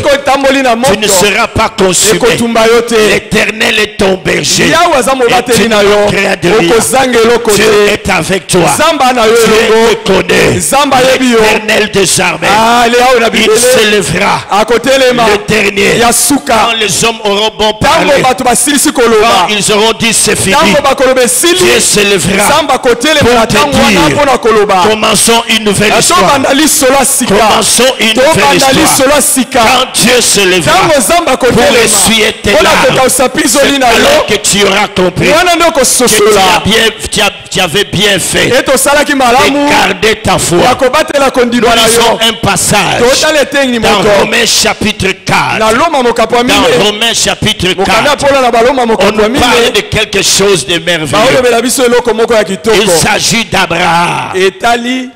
tu ne seras pas consumé. L'Éternel est ton berger et tu ne manqueras de rien. Dieu est avec toi. Dieu te connaît. L'Éternel des armées, il s'élèvera, le dernier. Quand les hommes auront bon parlé, quand ils auront dit c'est fini, Dieu s'élèvera pour te dire: commençons une nouvelle histoire. Commençons une nouvelle histoire. Quand Dieu s'élèvera pour essuyer tes larmes, c'est alors que tu auras compris que tu avais bien fait de garder ta foi. Nous lisons un passage dans Romains chapitre 4. Dans Romains chapitre 4, on nous parle de quelque chose de merveilleux. Il s'agit d'Abraham.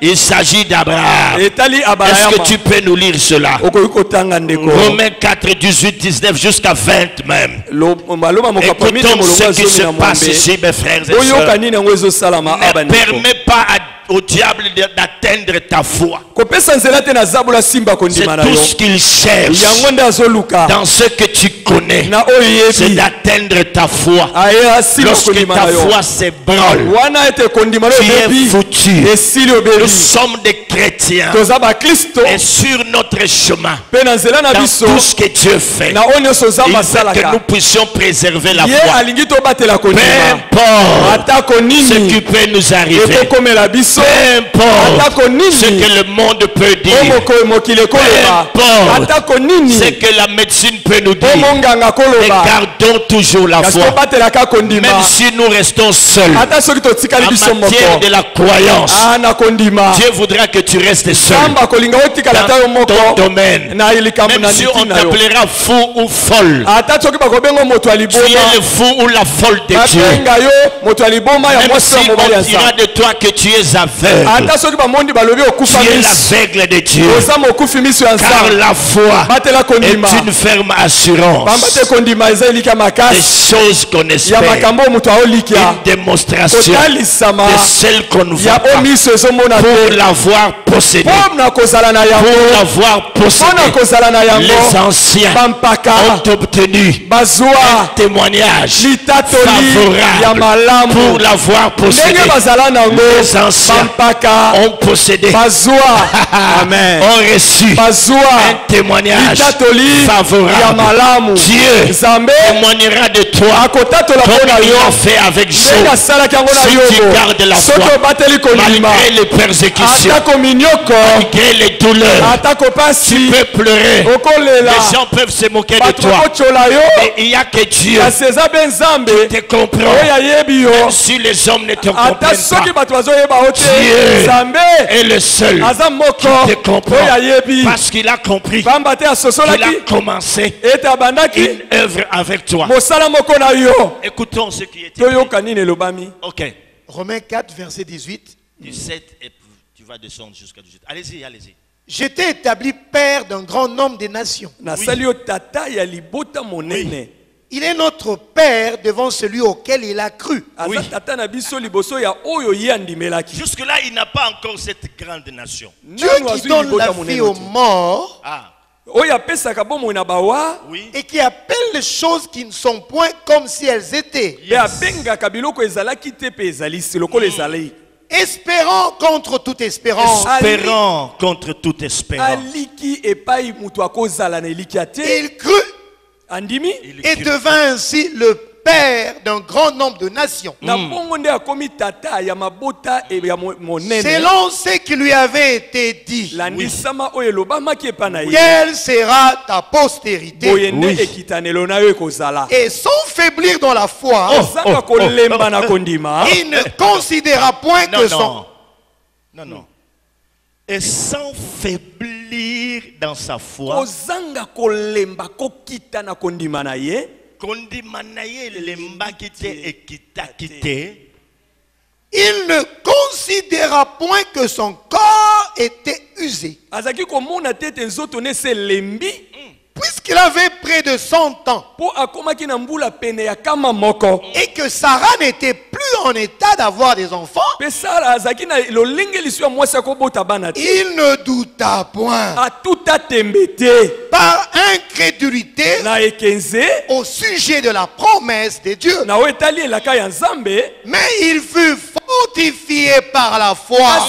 Il s'agit d'Abraham. Est-ce que tu peux nous lire cela? Romains 4, 18, 19 jusqu'à 20 même. Écoutons ce qui se passe ici, mes frères et sœurs. Ne permets pas au diable d'atteindre ta foi. C'est tout ce qu'il cherche dans ce que tu connais, c'est d'atteindre ta foi. Lorsque ta foi s'ébranle, tu es foutu. Nous sommes des chrétiens et sur notre chemin, dans tout ce que Dieu fait, il veut que nous puissions préserver la foi. Peu importe ce qui peut nous arriver, peu importe ce que le monde peut dire, peu importe ce que la médecine peut nous dire, et gardons toujours la foi. Même si nous restons seuls en matière de la croyance, Dieu voudra que tu restes seul dans ton domaine. Même si on t'appellera fou ou folle, tu es le fou ou la folle de Dieu. Même si on dira de toi que tu es aveugle, tu es l'aveugle de Dieu. Car la foi est une ferme assurance des choses qu'on espère, une démonstration de celles qu'on ne voit pas. Pour l'avoir possédé, les anciens ont obtenu un témoignage favorable. Pour l'avoir possédé, les anciens ont possédé, ont reçu un témoignage favorable. Dieu témoignera de toi comme il a fait avec Job. Si tu gardes la foi malgré les persécutions, malgré les douleurs, tu peux pleurer, les gens peuvent se moquer de toi, mais il n'y a que Dieu qui te comprend. Même si les hommes ne te comprennent pas, Dieu est le seul qui te comprend, parce qu'il a compris qu'il a commencé une œuvre avec toi. Écoutons ce qui est écrit. Ok. Romains 4, verset 18. 17 et tu vas descendre jusqu'à 18. Allez-y, allez-y. j'étais établi père d'un grand nombre de nations. Oui. Il est notre père devant celui auquel il a cru. Oui. Jusque-là, il n'a pas encore cette grande nation. Dieu qui donne la vie aux morts. Oui. Et qui appelle les choses qui ne sont point comme si elles étaient. Espérant contre toute espérance. Espérant contre toute espérance. Il crut et devint ainsi le père d'un grand nombre de nations. Selon ce qui lui avait été dit. Quelle sera ta postérité? Et sans faiblir dans la foi, il ne considéra point que son... Non. Et sans faiblir dans sa foi, il ne considéra point que son corps était usé. Puisqu'il avait près de 100 ans et que Sarah n'était plus en état d'avoir des enfants, il ne douta point par incrédulité au sujet de la promesse de Dieu. Mais il fut fortifié par la foi,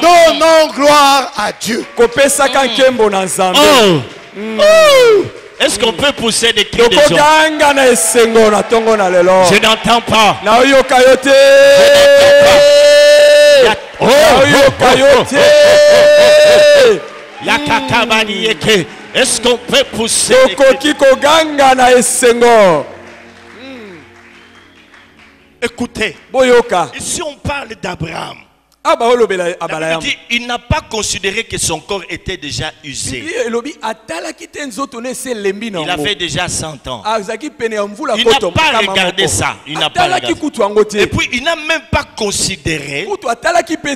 donnant gloire à Dieu. Est-ce qu'on peut pousser des cris de joie? Je n'entends pas. Est-ce qu'on peut pousser des cris? Écoutez, ici on parle d'Abraham. Il n'a pas considéré que son corps était déjà usé. Il avait déjà 100 ans. Il n'a pas regardé ça. Et puis il n'a même pas considéré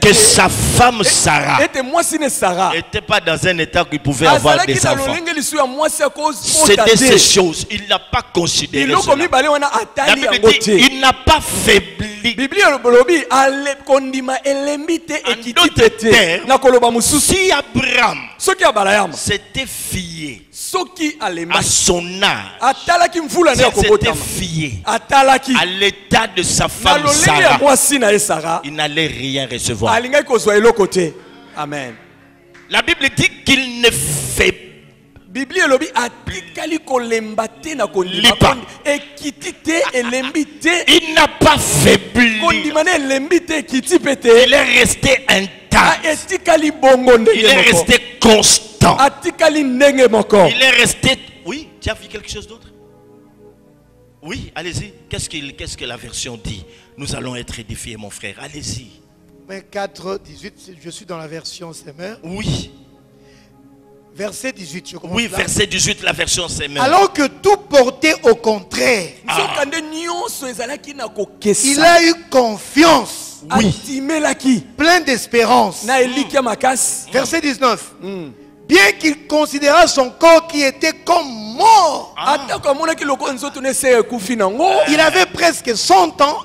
que sa femme Sarah n'était pas dans un état qu'il pouvait avoir des enfants. C'était ces choses. Il n'a pas considéré cela. La Bible dit il n'a pas faibli. En d'autres termes, si Abraham s'était fié à son âge, s'était fié à l'état de sa femme Sarah, il n'allait rien recevoir. Amen. La Bible dit qu'il ne fait il n'a pas faibli. Il est resté intact. Il est resté constant. Il est resté... Oui, tu as vu quelque chose d'autre? Oui, allez-y. Qu'est-ce que la version dit? Nous allons être édifiés, mon frère. Allez-y. 4, 18, je suis dans la version Semer. Oui. Verset 18, je commence. Oui, verset 18, la version Semer. Alors que tout portait au contraire, il a eu confiance, plein d'espérance. Verset 19. Bien qu'il considéra son corps qui était comme mort. Il avait presque 100 ans.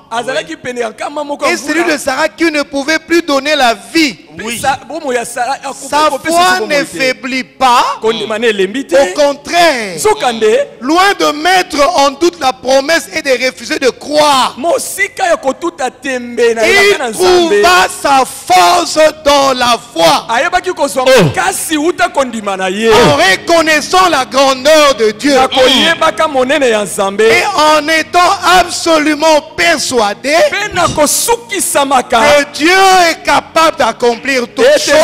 Et celui de Sarah qui ne pouvait plus donner la vie. Sa foi ne faiblit pas. Au contraire, loin de mettre en doute la promesse et de refuser de croire, il trouva sa force dans la foi. En reconnaissant la grandeur de Dieu et en étant absolument persuadé que Dieu est capable d'accomplir toutes choses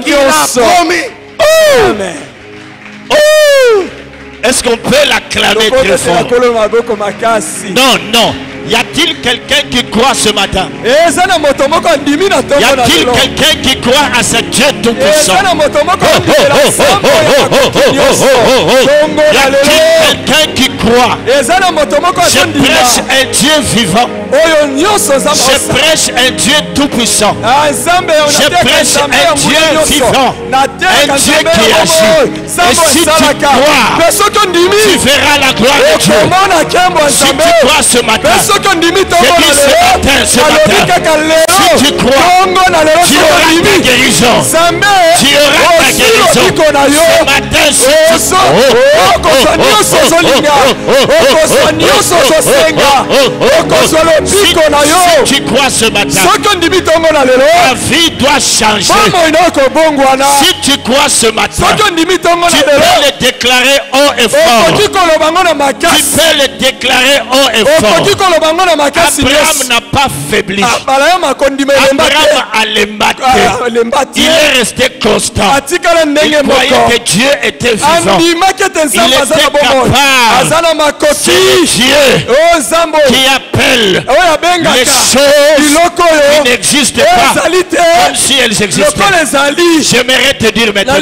qu'il a promis. Amen. Est-ce qu'on peut l'acclamer très fort? Non, il y a a-t-il quelqu'un qui croit ce matin? Y a-t-il quelqu'un qui croit à ce Dieu tout-puissant? Y a-t-il quelqu'un qui croit? Je prêche un Dieu vivant. Je prêche un Dieu tout-puissant. Je prêche un Dieu vivant. Un Dieu qui agit. Et si tu crois, tu verras la gloire de Dieu. Si tu crois ce matin, je dis ce matin, si tu crois, tu auras ta guérison. Tu auras ta guérison. Ce matin, si tu crois ce matin, ta vie doit changer. Si tu crois ce matin, tu peux le déclarer haut et fort. Tu peux le déclarer haut et fort. Abraham n'a pas faibli. Abraham a l'ématé. Il est resté constant. Il croyait que Dieu était vivant. Il était capable. C'est Dieu qui appelle les choses qui n'existent pas comme si elles existaient. J'aimerais te dire maintenant,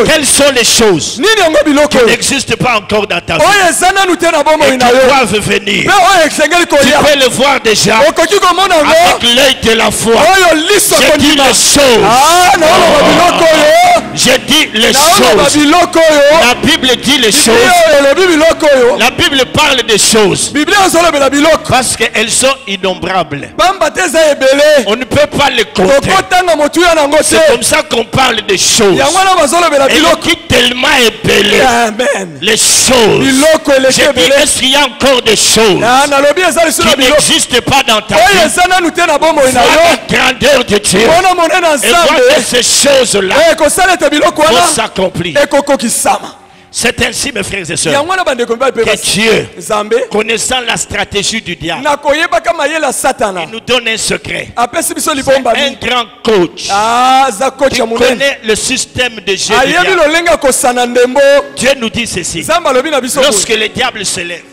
quelles sont les choses qui n'existent pas encore dans ta vie et qui doivent venir? Tu peux le voir déjà avec l'œil de la foi. J'ai dit les choses. J'ai dit les choses. La Bible dit les choses. La Bible parle des choses parce qu'elles sont innombrables. On ne peut pas les compter. C'est comme ça qu'on parle des choses. Et qui tellement est belé. Les choses. J'ai dit, est-ce qu'il y a encore des choses qui n'existent pas dans ta vie? Vois la grandeur de Dieu et vois que ces choses-là vont s'accomplir. C'est ainsi, mes frères et sœurs, que Dieu, connaissant la stratégie du diable, il nous donne un secret. C'est un grand coach qui connaît le système de jeu du diable. Dieu nous dit ceci: lorsque le diable se lève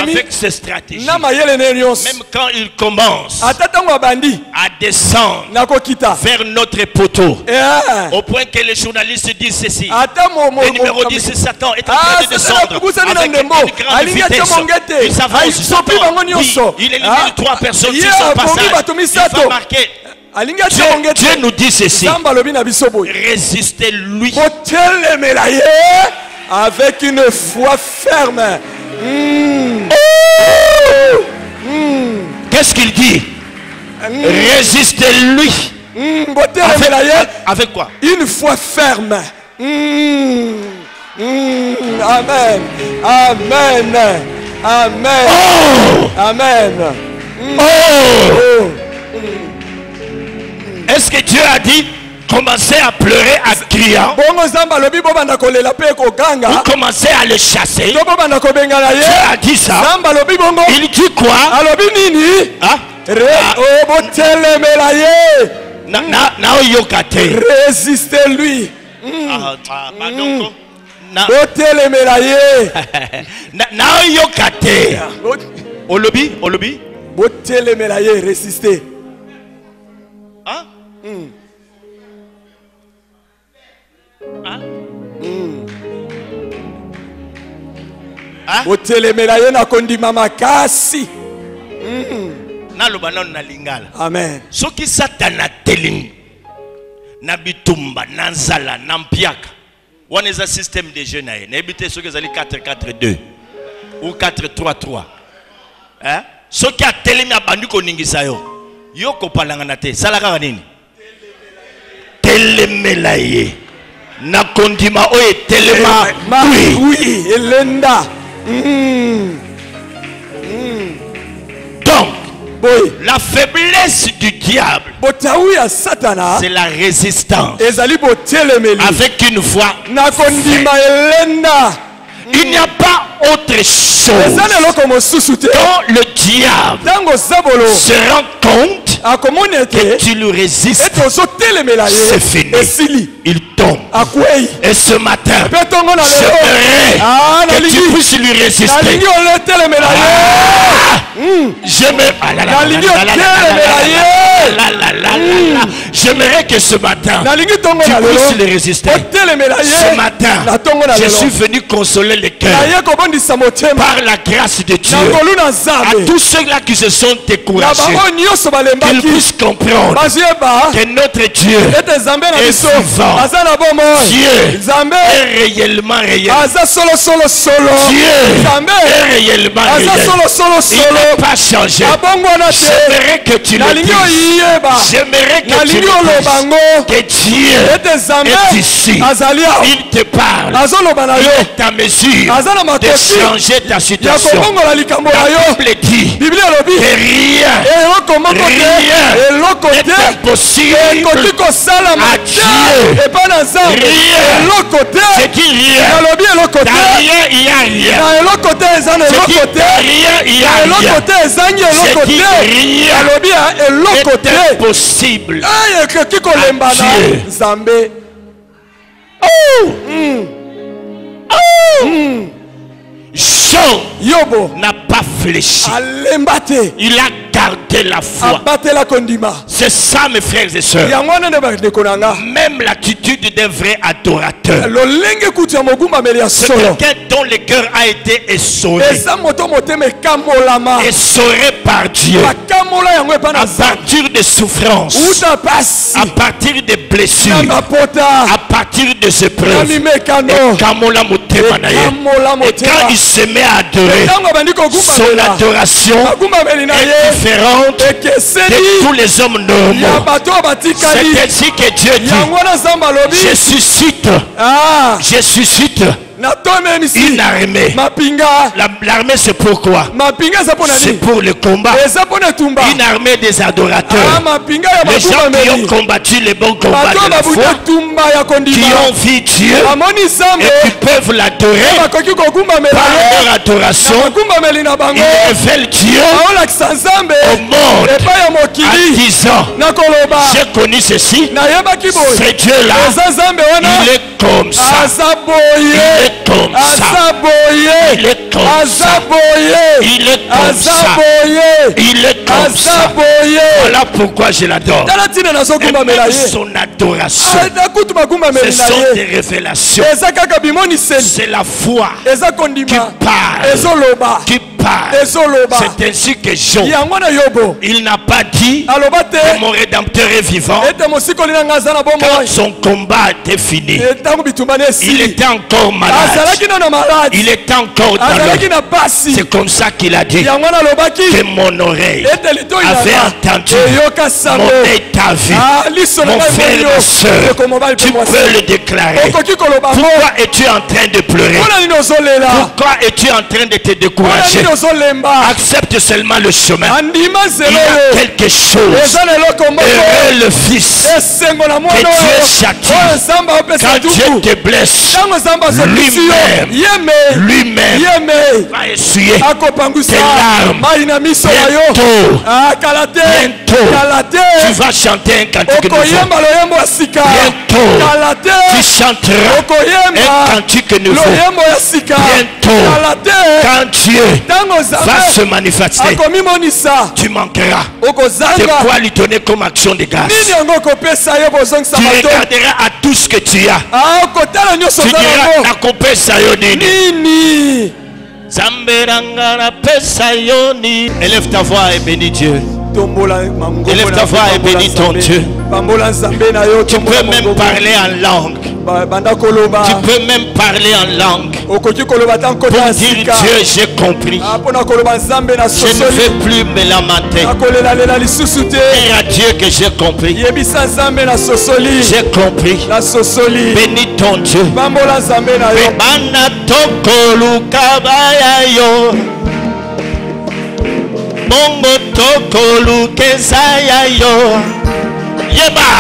avec ses stratégies, même quand il commence à descendre vers notre poteau, au point que les journalistes disent ceci: le numéro 10 c'est Satan est en train de descendre avec une grande vitesse. Il s'avance, Satan. Oui, il élimine 3 personnes sur son passage. Il va marquer. Dieu nous dit ceci: résistez-lui avec une foi ferme. Qu'est-ce qu'il dit? Résistez-lui. Avec quoi? Une foi ferme. Amen. Amen. Amen. Oh! Amen. Oh! Est-ce que Dieu a dit commencez à pleurer en criant? Vous commencez à le chasser. Dieu a dit ça. Il dit quoi? Hein? Résistez-lui. Olobi? Résister. Hein? Amen. Soki Satana telling na bitumba na nzala na mpiaka wana eza système de jeu na ye na ebite soki ezali 4-4-2 ou 4-3-3 hein? Soki atelemi abandi koningisa yo yo kopalanga na te sala kaka nini? Telemela ye na kondima oye telema oui elenda. Donc la faiblesse du diable, c'est la résistance avec une foi. Il n'y a pas autre chose dont le diable se rend compte que tu lui résistes, c'est fini. Il tombe. Et ce matin, j'aimerais que tu puisses lui résister. J'aimerais que ce matin, tu puisses lui résister. Ce matin, je suis venu consoler les cœurs par la grâce de Dieu. À tous ceux-là qui se sont découragés, qu'ils puissent comprendre que notre Dieu est vivant. Dieu est réellement réel. Dieu est réellement réel. Il n'est pas changé. J'aimerais que tu le dises. J'aimerais que tu le dises. Que Dieu est ici. Il te parle. Il est à mesure de changer ta situation. La Bible dit que rien n'est impossible à Dieu. C'est qui rien? Derrière il y a rien. C'est qui derrière il y a rien. C'est qui rien est impossible à Dieu. Jean n'a pas fléchi. Il a gardé la foi. C'est ça, mes frères et sœurs. Même l'attitude d'un vrai adorateur. C'est quelqu'un dont le cœur a été essoré. Essoré par Dieu. À partir de souffrances. À partir de blessures. À partir de ses épreuves. Et quand il se met à adorer, son adoration est différente de tous les hommes normaux. C'est ainsi que Dieu dit: je suscite une armée. L'armée, c'est pourquoi? C'est pour le combat. Une armée des adorateurs. Les gens qui ont combattu les bons combats de la foi, qui ont vu Dieu et qui peuvent l'adorer par leur adoration. Ils révèlent Dieu au monde en disant: j'ai connu ceci, ce Dieu-là, il est comme ça. Il est comme ça. Il est comme ça. Il est comme ça. Il est comme ça. Voilà pourquoi je l'adore. Et même son adoration, ce sont des révélations. C'est la foi qui parle. C'est ainsi que Jean, il n'a pas dit que mon rédempteur est vivant quand son combat était fini. Il était encore malade. Il était encore dans le... C'est comme ça qu'il a dit que mon oreille avait entendu, mon œil t'a vu. Mon frère et ma soeur, tu peux le déclarer. Pourquoi es-tu en train de pleurer? Pourquoi es-tu en train de te décourager? Accepte seulement le chemin. Il y a quelque chose. Heureux le Fils que Dieu châtie quand Dieu te blesse. Lui-même va essuyer tes larmes. Bientôt, tu vas chanter un cantique nouveau. Bientôt, tu chanteras un cantique nouveau. Bientôt, quand Dieu va se manifester, tu manqueras de quoi lui donner comme action de grâce. Tu regarderas à tout ce que tu as. Tu diras: nakopesa yo nini. Élève ta voix et bénis Dieu. Élève ta voix et bénis ton Dieu. Tu peux même parler en langue. Tu peux même parler en langue pour dire: Dieu, j'ai compris. Je ne vais plus me lamenter. Dire à Dieu que j'ai compris. J'ai compris. Bénis ton Dieu. Bongo toko lukeza ya yo. Yeba.